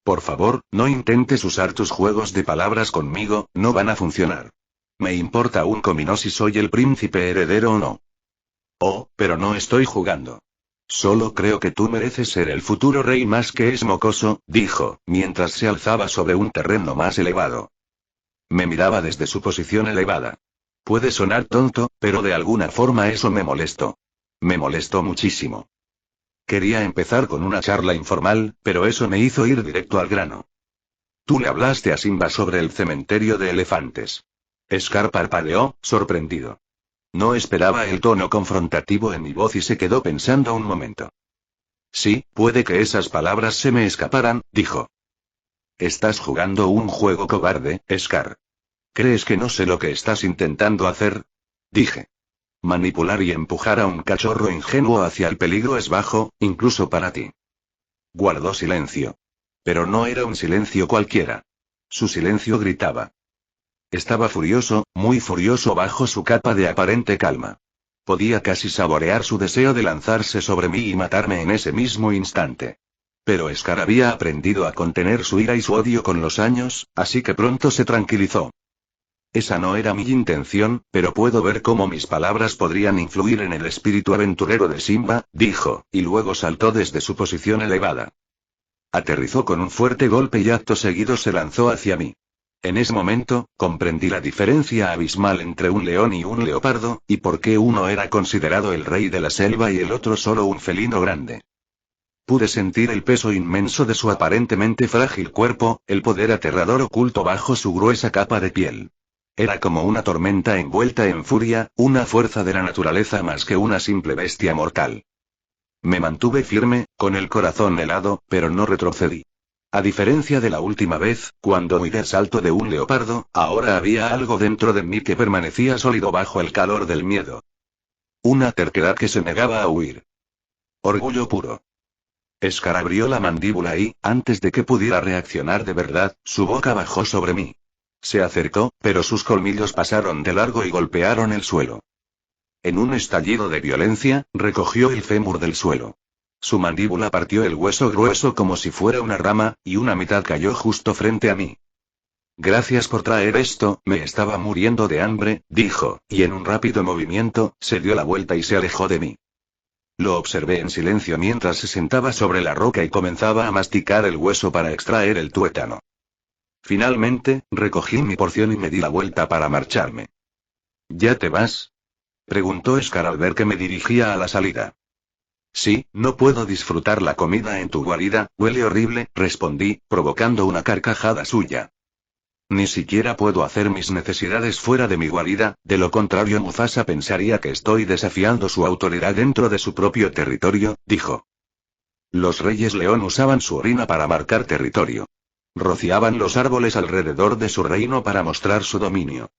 Por favor, no intentes usar tus juegos de palabras conmigo, no van a funcionar. Me importa un comino si soy el príncipe heredero o no. Oh, pero no estoy jugando. Solo creo que tú mereces ser el futuro rey más que es mocoso, dijo, mientras se alzaba sobre un terreno más elevado. Me miraba desde su posición elevada. Puede sonar tonto, pero de alguna forma eso me molestó. Me molestó muchísimo. Quería empezar con una charla informal, pero eso me hizo ir directo al grano. Tú le hablaste a Simba sobre el cementerio de elefantes. Scar parpadeó, sorprendido. No esperaba el tono confrontativo en mi voz y se quedó pensando un momento. Sí, puede que esas palabras se me escaparan, dijo. Estás jugando un juego cobarde, Scar. ¿Crees que no sé lo que estás intentando hacer? Dije. Manipular y empujar a un cachorro ingenuo hacia el peligro es bajo, incluso para ti. Guardó silencio. Pero no era un silencio cualquiera. Su silencio gritaba. Estaba furioso, muy furioso bajo su capa de aparente calma. Podía casi saborear su deseo de lanzarse sobre mí y matarme en ese mismo instante. Pero Scar había aprendido a contener su ira y su odio con los años, así que pronto se tranquilizó. Esa no era mi intención, pero puedo ver cómo mis palabras podrían influir en el espíritu aventurero de Simba, dijo, y luego saltó desde su posición elevada. Aterrizó con un fuerte golpe y acto seguido se lanzó hacia mí. En ese momento, comprendí la diferencia abismal entre un león y un leopardo, y por qué uno era considerado el rey de la selva y el otro solo un felino grande. Pude sentir el peso inmenso de su aparentemente frágil cuerpo, el poder aterrador oculto bajo su gruesa capa de piel. Era como una tormenta envuelta en furia, una fuerza de la naturaleza más que una simple bestia mortal. Me mantuve firme, con el corazón helado, pero no retrocedí. A diferencia de la última vez, cuando huí del salto de un leopardo, ahora había algo dentro de mí que permanecía sólido bajo el calor del miedo. Una terquedad que se negaba a huir. Orgullo puro. Scar abrió la mandíbula y, antes de que pudiera reaccionar de verdad, su boca bajó sobre mí. Se acercó, pero sus colmillos pasaron de largo y golpearon el suelo. En un estallido de violencia, recogió el fémur del suelo. Su mandíbula partió el hueso grueso como si fuera una rama, y una mitad cayó justo frente a mí. Gracias por traer esto, me estaba muriendo de hambre, dijo, y en un rápido movimiento, se dio la vuelta y se alejó de mí. Lo observé en silencio mientras se sentaba sobre la roca y comenzaba a masticar el hueso para extraer el tuétano. Finalmente, recogí mi porción y me di la vuelta para marcharme. ¿Ya te vas?, preguntó Scar al ver que me dirigía a la salida. Sí, no puedo disfrutar la comida en tu guarida, huele horrible, respondí, provocando una carcajada suya. Ni siquiera puedo hacer mis necesidades fuera de mi guarida, de lo contrario Mufasa pensaría que estoy desafiando su autoridad dentro de su propio territorio, dijo. Los reyes león usaban su orina para marcar territorio. Rociaban los árboles alrededor de su reino para mostrar su dominio.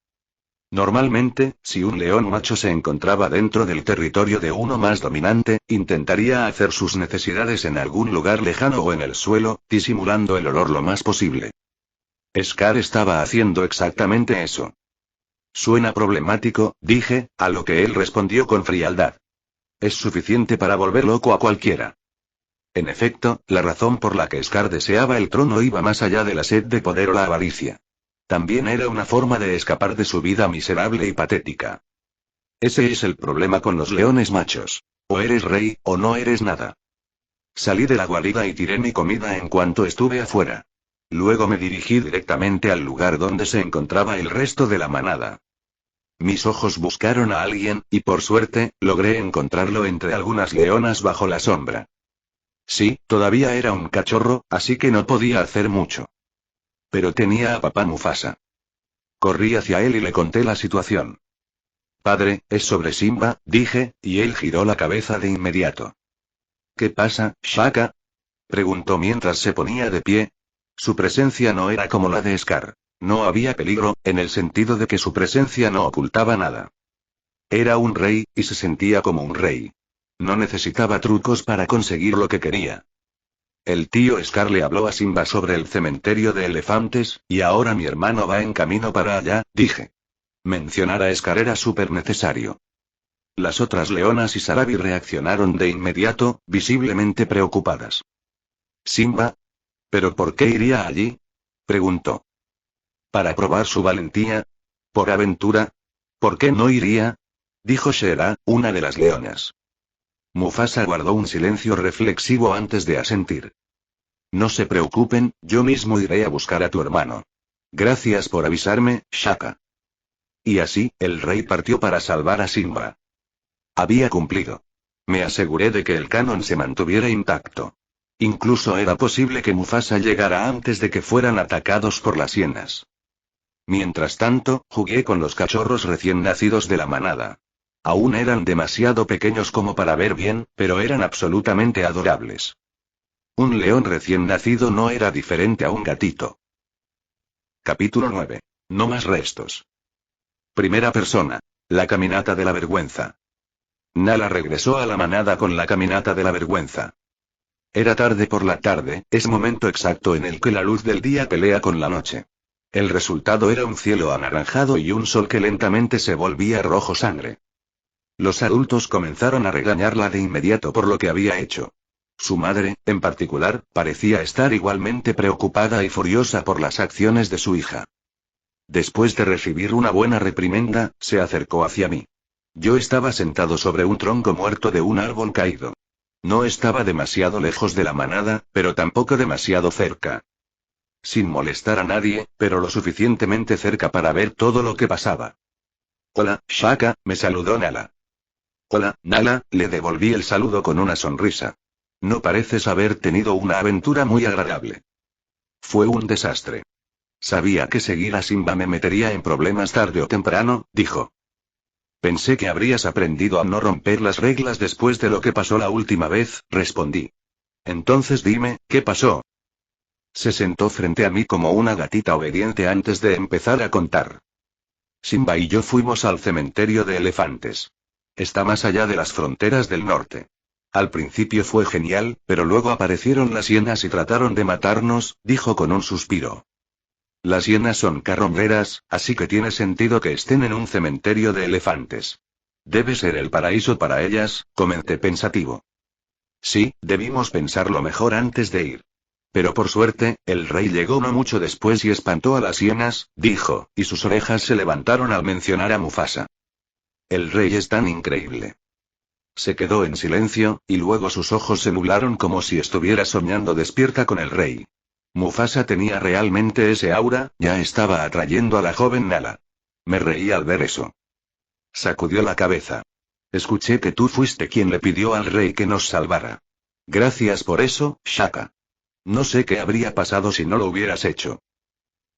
Normalmente, si un león macho se encontraba dentro del territorio de uno más dominante, intentaría hacer sus necesidades en algún lugar lejano o en el suelo, disimulando el olor lo más posible. Scar estaba haciendo exactamente eso. Suena problemático, dije, a lo que él respondió con frialdad. Es suficiente para volver loco a cualquiera. En efecto, la razón por la que Scar deseaba el trono iba más allá de la sed de poder o la avaricia. También era una forma de escapar de su vida miserable y patética. Ese es el problema con los leones machos. O eres rey, o no eres nada. Salí de la guarida y tiré mi comida en cuanto estuve afuera. Luego me dirigí directamente al lugar donde se encontraba el resto de la manada. Mis ojos buscaron a alguien, y por suerte, logré encontrarlo entre algunas leonas bajo la sombra. Sí, todavía era un cachorro, así que no podía hacer mucho. Pero tenía a papá Mufasa. Corrí hacia él y le conté la situación. Padre, es sobre Simba, dije, y él giró la cabeza de inmediato. ¿Qué pasa, Shaka?, preguntó mientras se ponía de pie. Su presencia no era como la de Scar. No había peligro, en el sentido de que su presencia no ocultaba nada. Era un rey, y se sentía como un rey. No necesitaba trucos para conseguir lo que quería. El tío Scar le habló a Simba sobre el cementerio de elefantes, y ahora mi hermano va en camino para allá, dije. Mencionar a Scar era súper necesario. Las otras leonas y Sarabi reaccionaron de inmediato, visiblemente preocupadas. Simba. ¿Pero por qué iría allí?, preguntó. ¿Para probar su valentía? ¿Por aventura? ¿Por qué no iría?, dijo Shera, una de las leonas. Mufasa guardó un silencio reflexivo antes de asentir. No se preocupen, yo mismo iré a buscar a tu hermano. Gracias por avisarme, Shaka. Y así, el rey partió para salvar a Simba. Había cumplido. Me aseguré de que el canon se mantuviera intacto. Incluso era posible que Mufasa llegara antes de que fueran atacados por las hienas. Mientras tanto, jugué con los cachorros recién nacidos de la manada. Aún eran demasiado pequeños como para ver bien, pero eran absolutamente adorables. Un león recién nacido no era diferente a un gatito. Capítulo 9. No más restos. Primera persona. La caminata de la vergüenza. Nala regresó a la manada con la caminata de la vergüenza. Era tarde por la tarde, es momento exacto en el que la luz del día pelea con la noche. El resultado era un cielo anaranjado y un sol que lentamente se volvía rojo sangre. Los adultos comenzaron a regañarla de inmediato por lo que había hecho. Su madre, en particular, parecía estar igualmente preocupada y furiosa por las acciones de su hija. Después de recibir una buena reprimenda, se acercó hacia mí. Yo estaba sentado sobre un tronco muerto de un árbol caído. No estaba demasiado lejos de la manada, pero tampoco demasiado cerca. Sin molestar a nadie, pero lo suficientemente cerca para ver todo lo que pasaba. Hola, Shaka, me saludó Nala. Hola, Nala, le devolví el saludo con una sonrisa. No pareces haber tenido una aventura muy agradable. Fue un desastre. Sabía que seguir a Simba me metería en problemas tarde o temprano, dijo. Pensé que habrías aprendido a no romper las reglas después de lo que pasó la última vez, respondí. Entonces dime, ¿qué pasó? Se sentó frente a mí como una gatita obediente antes de empezar a contar. Simba y yo fuimos al cementerio de elefantes. Está más allá de las fronteras del norte. Al principio fue genial, pero luego aparecieron las hienas y trataron de matarnos, dijo con un suspiro. Las hienas son carroñeras, así que tiene sentido que estén en un cementerio de elefantes. Debe ser el paraíso para ellas, comenté pensativo. Sí, debimos pensarlo mejor antes de ir. Pero por suerte, el rey llegó no mucho después y espantó a las hienas, dijo, y sus orejas se levantaron al mencionar a Mufasa. El rey es tan increíble. Se quedó en silencio, y luego sus ojos se nublaron como si estuviera soñando despierta con el rey. Mufasa tenía realmente ese aura, ya estaba atrayendo a la joven Nala. Me reí al ver eso. Sacudió la cabeza. Escuché que tú fuiste quien le pidió al rey que nos salvara. Gracias por eso, Shaka. No sé qué habría pasado si no lo hubieras hecho.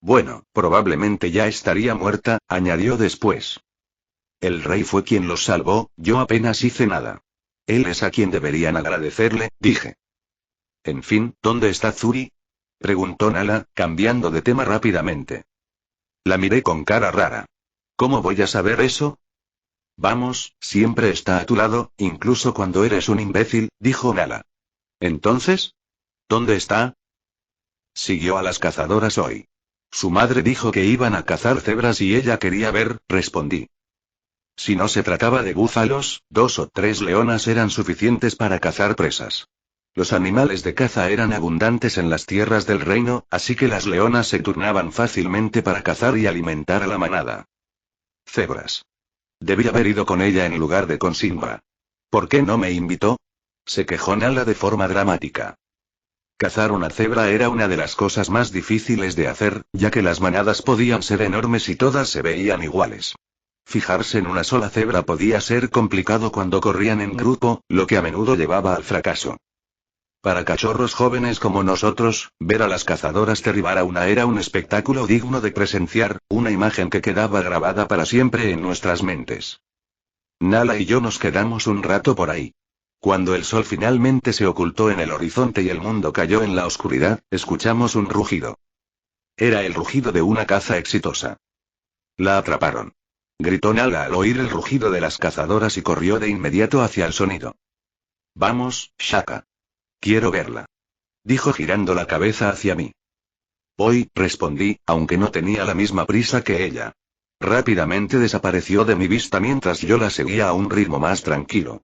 Bueno, probablemente ya estaría muerta, añadió después. El rey fue quien los salvó, yo apenas hice nada. Él es a quien deberían agradecerle, dije. En fin, ¿dónde está Zuri? Preguntó Nala, cambiando de tema rápidamente. La miré con cara rara. ¿Cómo voy a saber eso? Vamos, siempre está a tu lado, incluso cuando eres un imbécil, dijo Nala. ¿Entonces? ¿Dónde está? Siguió a las cazadoras hoy. Su madre dijo que iban a cazar cebras y ella quería ver, respondí. Si no se trataba de búfalos, 2 o 3 leonas eran suficientes para cazar presas. Los animales de caza eran abundantes en las tierras del reino, así que las leonas se turnaban fácilmente para cazar y alimentar a la manada. Cebras. Debí haber ido con ella en lugar de con Simba. ¿Por qué no me invitó? Se quejó Nala de forma dramática. Cazar una cebra era una de las cosas más difíciles de hacer, ya que las manadas podían ser enormes y todas se veían iguales. Fijarse en una sola cebra podía ser complicado cuando corrían en grupo, lo que a menudo llevaba al fracaso. Para cachorros jóvenes como nosotros, ver a las cazadoras derribar a una era un espectáculo digno de presenciar, una imagen que quedaba grabada para siempre en nuestras mentes. Nala y yo nos quedamos un rato por ahí. Cuando el sol finalmente se ocultó en el horizonte y el mundo cayó en la oscuridad, escuchamos un rugido. Era el rugido de una caza exitosa. La atraparon. Gritó Nala al oír el rugido de las cazadoras y corrió de inmediato hacia el sonido. Vamos, Shaka. Quiero verla. Dijo girando la cabeza hacia mí. Voy, respondí, aunque no tenía la misma prisa que ella. Rápidamente desapareció de mi vista mientras yo la seguía a un ritmo más tranquilo.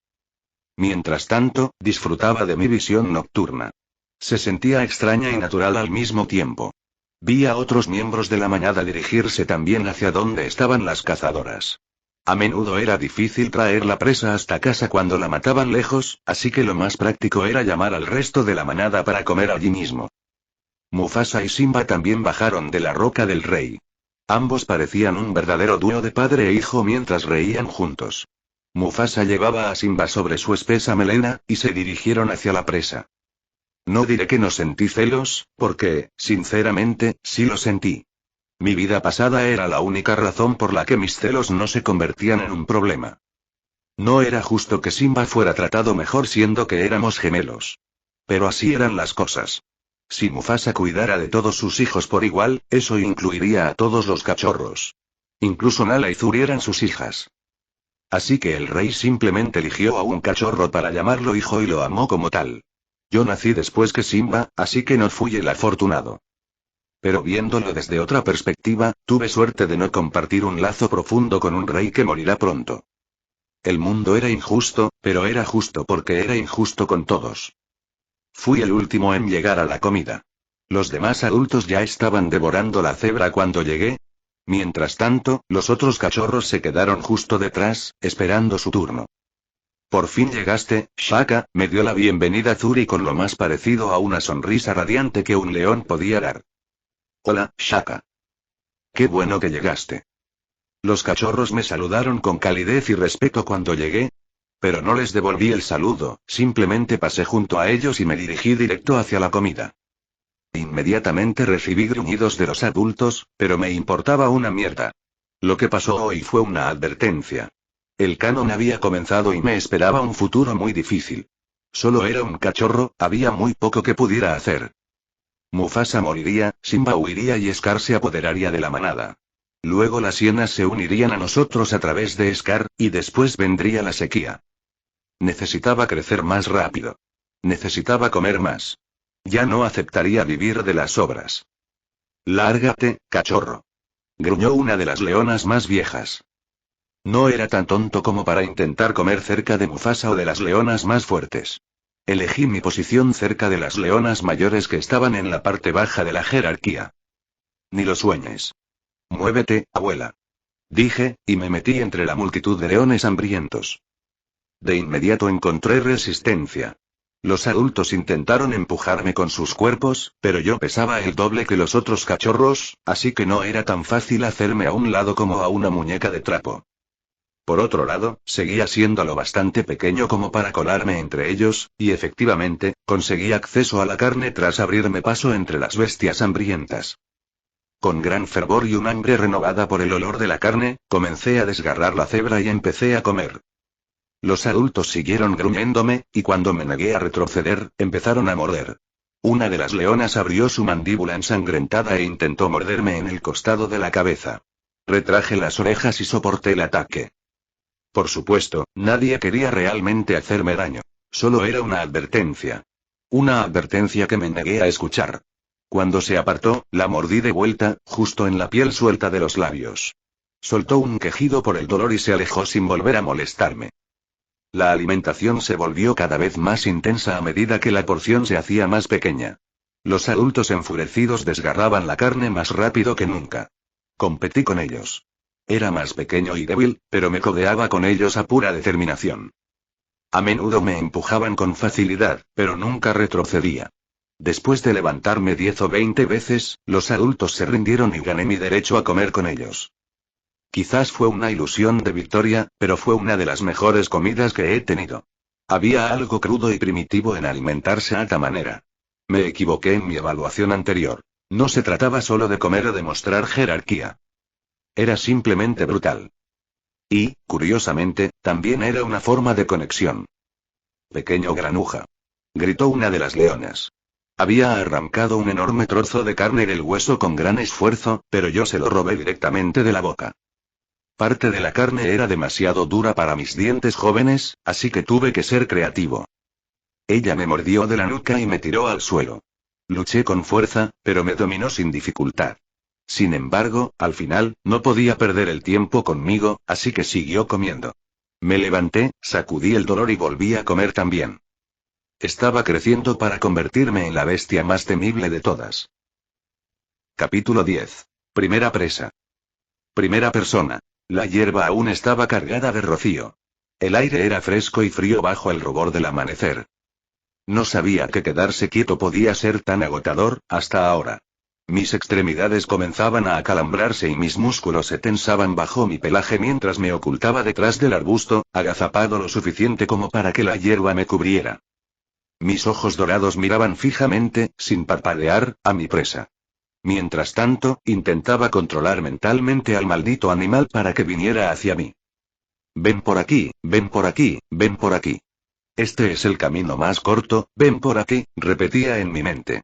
Mientras tanto, disfrutaba de mi visión nocturna. Se sentía extraña y natural al mismo tiempo. Vi a otros miembros de la manada dirigirse también hacia donde estaban las cazadoras. A menudo era difícil traer la presa hasta casa cuando la mataban lejos, así que lo más práctico era llamar al resto de la manada para comer allí mismo. Mufasa y Simba también bajaron de la roca del rey. Ambos parecían un verdadero dúo de padre e hijo mientras reían juntos. Mufasa llevaba a Simba sobre su espesa melena, y se dirigieron hacia la presa. No diré que no sentí celos, porque, sinceramente, sí lo sentí. Mi vida pasada era la única razón por la que mis celos no se convertían en un problema. No era justo que Simba fuera tratado mejor siendo que éramos gemelos. Pero así eran las cosas. Si Mufasa cuidara de todos sus hijos por igual, eso incluiría a todos los cachorros. Incluso Nala y Zuri eran sus hijas. Así que el rey simplemente eligió a un cachorro para llamarlo hijo y lo amó como tal. Yo nací después que Simba, así que no fui el afortunado. Pero viéndolo desde otra perspectiva, tuve suerte de no compartir un lazo profundo con un rey que morirá pronto. El mundo era injusto, pero era justo porque era injusto con todos. Fui el último en llegar a la comida. Los demás adultos ya estaban devorando la cebra cuando llegué. Mientras tanto, los otros cachorros se quedaron justo detrás, esperando su turno. Por fin llegaste, Shaka, me dio la bienvenida Zuri con lo más parecido a una sonrisa radiante que un león podía dar. Hola, Shaka. Qué bueno que llegaste. Los cachorros me saludaron con calidez y respeto cuando llegué. Pero no les devolví el saludo, simplemente pasé junto a ellos y me dirigí directo hacia la comida. Inmediatamente recibí gruñidos de los adultos, pero me importaba una mierda. Lo que pasó hoy fue una advertencia. El canon había comenzado y me esperaba un futuro muy difícil. Solo era un cachorro, había muy poco que pudiera hacer. Mufasa moriría, Simba huiría y Scar se apoderaría de la manada. Luego las hienas se unirían a nosotros a través de Scar, y después vendría la sequía. Necesitaba crecer más rápido. Necesitaba comer más. Ya no aceptaría vivir de las sobras. Lárgate, cachorro. Gruñó una de las leonas más viejas. No era tan tonto como para intentar comer cerca de Mufasa o de las leonas más fuertes. Elegí mi posición cerca de las leonas mayores que estaban en la parte baja de la jerarquía. Ni lo sueñes. Muévete, abuela. Dije, y me metí entre la multitud de leones hambrientos. De inmediato encontré resistencia. Los adultos intentaron empujarme con sus cuerpos, pero yo pesaba el doble que los otros cachorros, así que no era tan fácil hacerme a un lado como a una muñeca de trapo. Por otro lado, seguía siendo lo bastante pequeño como para colarme entre ellos, y efectivamente, conseguí acceso a la carne tras abrirme paso entre las bestias hambrientas. Con gran fervor y un hambre renovada por el olor de la carne, comencé a desgarrar la cebra y empecé a comer. Los adultos siguieron gruñéndome, y cuando me negué a retroceder, empezaron a morder. Una de las leonas abrió su mandíbula ensangrentada e intentó morderme en el costado de la cabeza. Retraje las orejas y soporté el ataque. Por supuesto, nadie quería realmente hacerme daño. Solo era una advertencia. Una advertencia que me negué a escuchar. Cuando se apartó, la mordí de vuelta, justo en la piel suelta de los labios. Soltó un quejido por el dolor y se alejó sin volver a molestarme. La alimentación se volvió cada vez más intensa a medida que la porción se hacía más pequeña. Los adultos enfurecidos desgarraban la carne más rápido que nunca. Competí con ellos. Era más pequeño y débil, pero me codeaba con ellos a pura determinación. A menudo me empujaban con facilidad, pero nunca retrocedía. Después de levantarme 10 o 20 veces, los adultos se rindieron y gané mi derecho a comer con ellos. Quizás fue una ilusión de victoria, pero fue una de las mejores comidas que he tenido. Había algo crudo y primitivo en alimentarse a esta manera. Me equivoqué en mi evaluación anterior. No se trataba solo de comer o de mostrar jerarquía. Era simplemente brutal. Y, curiosamente, también era una forma de conexión. Pequeño granuja. Gritó una de las leonas. Había arrancado un enorme trozo de carne del hueso con gran esfuerzo, pero yo se lo robé directamente de la boca. Parte de la carne era demasiado dura para mis dientes jóvenes, así que tuve que ser creativo. Ella me mordió de la nuca y me tiró al suelo. Luché con fuerza, pero me dominó sin dificultad. Sin embargo, al final, no podía perder el tiempo conmigo, así que siguió comiendo. Me levanté, sacudí el dolor y volví a comer también. Estaba creciendo para convertirme en la bestia más temible de todas. Capítulo 10. Primera presa. Primera persona. La hierba aún estaba cargada de rocío. El aire era fresco y frío bajo el rubor del amanecer. No sabía que quedarse quieto podía ser tan agotador, hasta ahora. Mis extremidades comenzaban a acalambrarse y mis músculos se tensaban bajo mi pelaje mientras me ocultaba detrás del arbusto, agazapado lo suficiente como para que la hierba me cubriera. Mis ojos dorados miraban fijamente, sin parpadear, a mi presa. Mientras tanto, intentaba controlar mentalmente al maldito animal para que viniera hacia mí. Ven por aquí, ven por aquí, ven por aquí. Este es el camino más corto, ven por aquí, repetía en mi mente.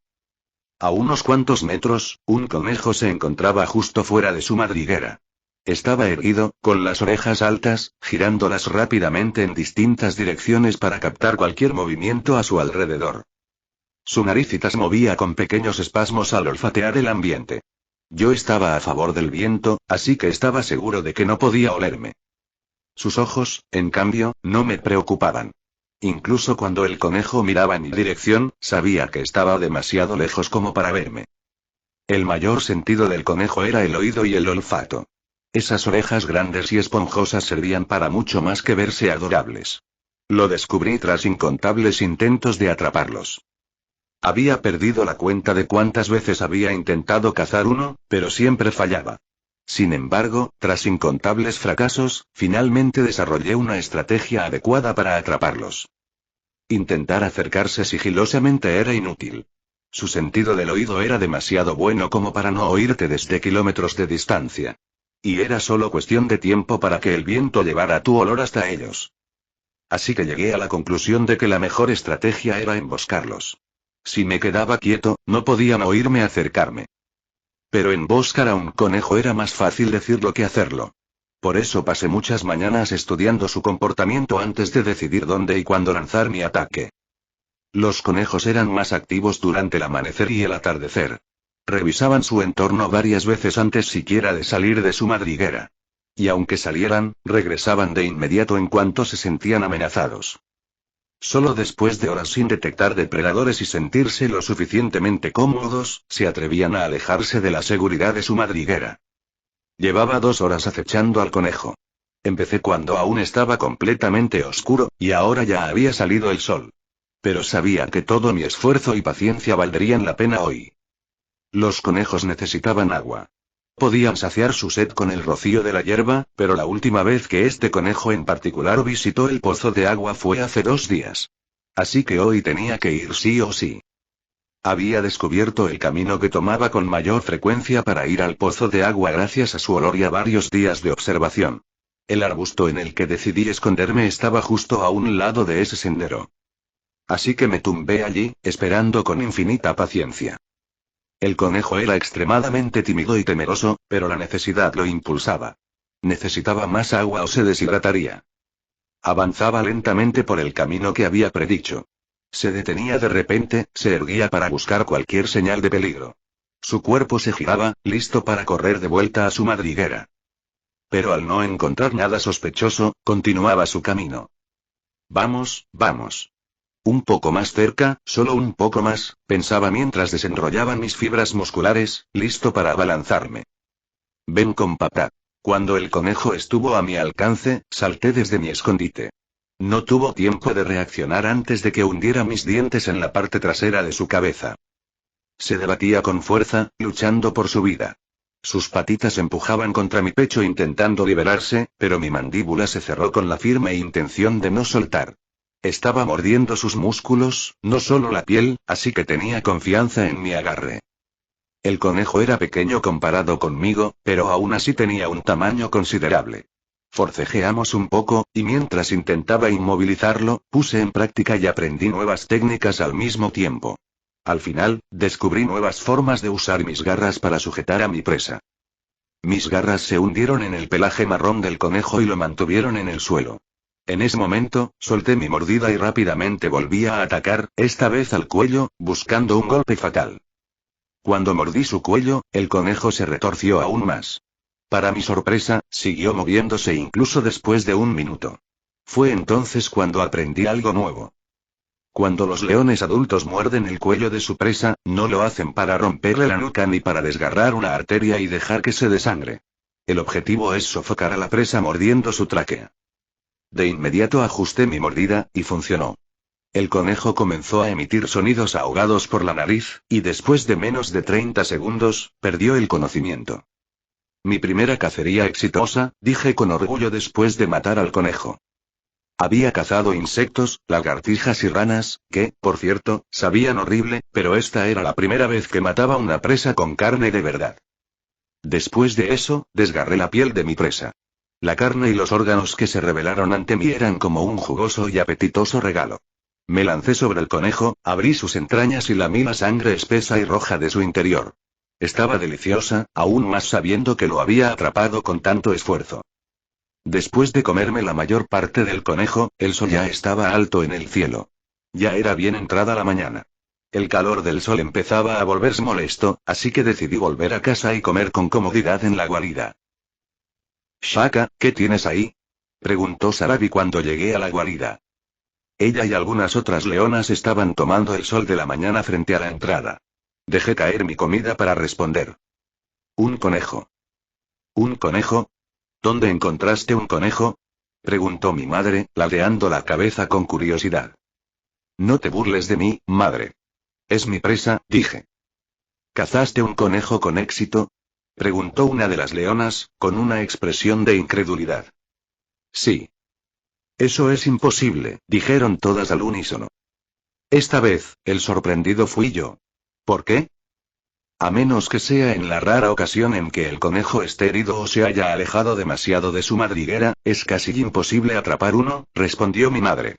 A unos cuantos metros, un conejo se encontraba justo fuera de su madriguera. Estaba erguido, con las orejas altas, girándolas rápidamente en distintas direcciones para captar cualquier movimiento a su alrededor. Su naricita se movía con pequeños espasmos al olfatear el ambiente. Yo estaba a favor del viento, así que estaba seguro de que no podía olerme. Sus ojos, en cambio, no me preocupaban. Incluso cuando el conejo miraba en mi dirección, sabía que estaba demasiado lejos como para verme. El mayor sentido del conejo era el oído y el olfato. Esas orejas grandes y esponjosas servían para mucho más que verse adorables. Lo descubrí tras incontables intentos de atraparlos. Había perdido la cuenta de cuántas veces había intentado cazar uno, pero siempre fallaba. Sin embargo, tras incontables fracasos, finalmente desarrollé una estrategia adecuada para atraparlos. Intentar acercarse sigilosamente era inútil. Su sentido del oído era demasiado bueno como para no oírte desde kilómetros de distancia. Y era solo cuestión de tiempo para que el viento llevara tu olor hasta ellos. Así que llegué a la conclusión de que la mejor estrategia era emboscarlos. Si me quedaba quieto, no podían oírme acercarme. Pero emboscar a un conejo era más fácil decirlo que hacerlo. Por eso pasé muchas mañanas estudiando su comportamiento antes de decidir dónde y cuándo lanzar mi ataque. Los conejos eran más activos durante el amanecer y el atardecer. Revisaban su entorno varias veces antes siquiera de salir de su madriguera. Y aunque salieran, regresaban de inmediato en cuanto se sentían amenazados. Solo después de horas sin detectar depredadores y sentirse lo suficientemente cómodos, se atrevían a alejarse de la seguridad de su madriguera. Llevaba 2 horas acechando al conejo. Empecé cuando aún estaba completamente oscuro, y ahora ya había salido el sol. Pero sabía que todo mi esfuerzo y paciencia valdrían la pena hoy. Los conejos necesitaban agua. Podían saciar su sed con el rocío de la hierba, pero la última vez que este conejo en particular visitó el pozo de agua fue hace 2 días. Así que hoy tenía que ir sí o sí. Había descubierto el camino que tomaba con mayor frecuencia para ir al pozo de agua gracias a su olor y a varios días de observación. El arbusto en el que decidí esconderme estaba justo a un lado de ese sendero. Así que me tumbé allí, esperando con infinita paciencia. El conejo era extremadamente tímido y temeroso, pero la necesidad lo impulsaba. Necesitaba más agua o se deshidrataría. Avanzaba lentamente por el camino que había predicho. Se detenía de repente, se erguía para buscar cualquier señal de peligro. Su cuerpo se giraba, listo para correr de vuelta a su madriguera. Pero al no encontrar nada sospechoso, continuaba su camino. Vamos, vamos. Un poco más cerca, solo un poco más, pensaba mientras desenrollaba mis fibras musculares, listo para abalanzarme. Ven con papá. Cuando el conejo estuvo a mi alcance, salté desde mi escondite. No tuvo tiempo de reaccionar antes de que hundiera mis dientes en la parte trasera de su cabeza. Se debatía con fuerza, luchando por su vida. Sus patitas empujaban contra mi pecho intentando liberarse, pero mi mandíbula se cerró con la firme intención de no soltar. Estaba mordiendo sus músculos, no solo la piel, así que tenía confianza en mi agarre. El conejo era pequeño comparado conmigo, pero aún así tenía un tamaño considerable. Forcejeamos un poco, y mientras intentaba inmovilizarlo, puse en práctica y aprendí nuevas técnicas al mismo tiempo. Al final, descubrí nuevas formas de usar mis garras para sujetar a mi presa. Mis garras se hundieron en el pelaje marrón del conejo y lo mantuvieron en el suelo. En ese momento, solté mi mordida y rápidamente volví a atacar, esta vez al cuello, buscando un golpe fatal. Cuando mordí su cuello, el conejo se retorció aún más. Para mi sorpresa, siguió moviéndose incluso después de 1 minuto. Fue entonces cuando aprendí algo nuevo. Cuando los leones adultos muerden el cuello de su presa, no lo hacen para romperle la nuca ni para desgarrar una arteria y dejar que se desangre. El objetivo es sofocar a la presa mordiendo su tráquea. De inmediato ajusté mi mordida, y funcionó. El conejo comenzó a emitir sonidos ahogados por la nariz, y después de menos de 30 segundos, perdió el conocimiento. Mi primera cacería exitosa, dije con orgullo después de matar al conejo. Había cazado insectos, lagartijas y ranas, que, por cierto, sabían horrible, pero esta era la primera vez que mataba una presa con carne de verdad. Después de eso, desgarré la piel de mi presa. La carne y los órganos que se revelaron ante mí eran como un jugoso y apetitoso regalo. Me lancé sobre el conejo, abrí sus entrañas y lamí la sangre espesa y roja de su interior. Estaba deliciosa, aún más sabiendo que lo había atrapado con tanto esfuerzo. Después de comerme la mayor parte del conejo, el sol ya estaba alto en el cielo. Ya era bien entrada la mañana. El calor del sol empezaba a volverse molesto, así que decidí volver a casa y comer con comodidad en la guarida. «Shaka, ¿qué tienes ahí?», preguntó Sarabi cuando llegué a la guarida. Ella y algunas otras leonas estaban tomando el sol de la mañana frente a la entrada. Dejé caer mi comida para responder. «Un conejo». «¿Un conejo? ¿Dónde encontraste un conejo?», preguntó mi madre, ladeando la cabeza con curiosidad. «No te burles de mí, madre. Es mi presa», dije. «¿Cazaste un conejo con éxito?», preguntó una de las leonas, con una expresión de incredulidad. «Sí». «Eso es imposible», dijeron todas al unísono. Esta vez, el sorprendido fui yo. ¿Por qué? A menos que sea en la rara ocasión en que el conejo esté herido o se haya alejado demasiado de su madriguera, es casi imposible atrapar uno, respondió mi madre.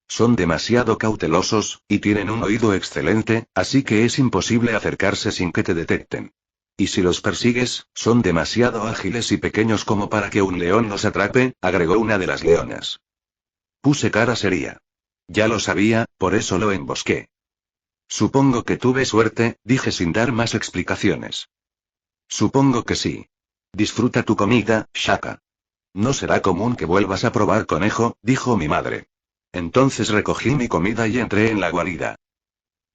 Son demasiado cautelosos, y tienen un oído excelente, así que es imposible acercarse sin que te detecten. Y si los persigues, son demasiado ágiles y pequeños como para que un león los atrape, agregó una de las leonas. Puse cara seria. Ya lo sabía, por eso lo embosqué. Supongo que tuve suerte, dije sin dar más explicaciones. Supongo que sí. Disfruta tu comida, Shaka. No será común que vuelvas a probar conejo, dijo mi madre. Entonces recogí mi comida y entré en la guarida.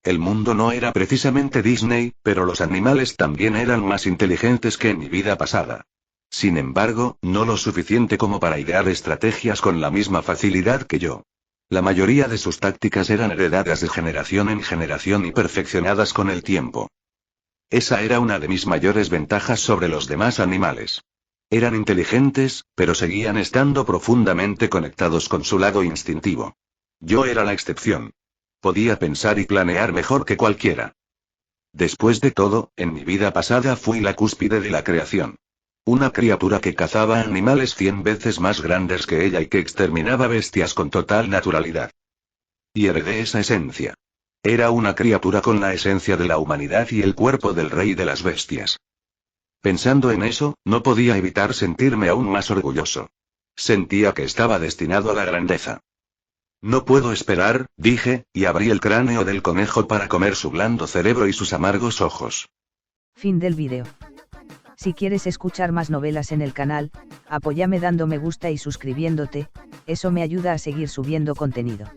El mundo no era precisamente Disney, pero los animales también eran más inteligentes que en mi vida pasada. Sin embargo, no lo suficiente como para idear estrategias con la misma facilidad que yo. La mayoría de sus tácticas eran heredadas de generación en generación y perfeccionadas con el tiempo. Esa era una de mis mayores ventajas sobre los demás animales. Eran inteligentes, pero seguían estando profundamente conectados con su lado instintivo. Yo era la excepción. Podía pensar y planear mejor que cualquiera. Después de todo, en mi vida pasada fui la cúspide de la creación. Una criatura que cazaba animales 100 veces más grandes que ella y que exterminaba bestias con total naturalidad. Y heredé esa esencia. Era una criatura con la esencia de la humanidad y el cuerpo del rey de las bestias. Pensando en eso, no podía evitar sentirme aún más orgulloso. Sentía que estaba destinado a la grandeza. No puedo esperar, dije, y abrí el cráneo del conejo para comer su blando cerebro y sus amargos ojos. Fin del vídeo. Si quieres escuchar más novelas en el canal, apóyame dando me gusta y suscribiéndote, eso me ayuda a seguir subiendo contenido.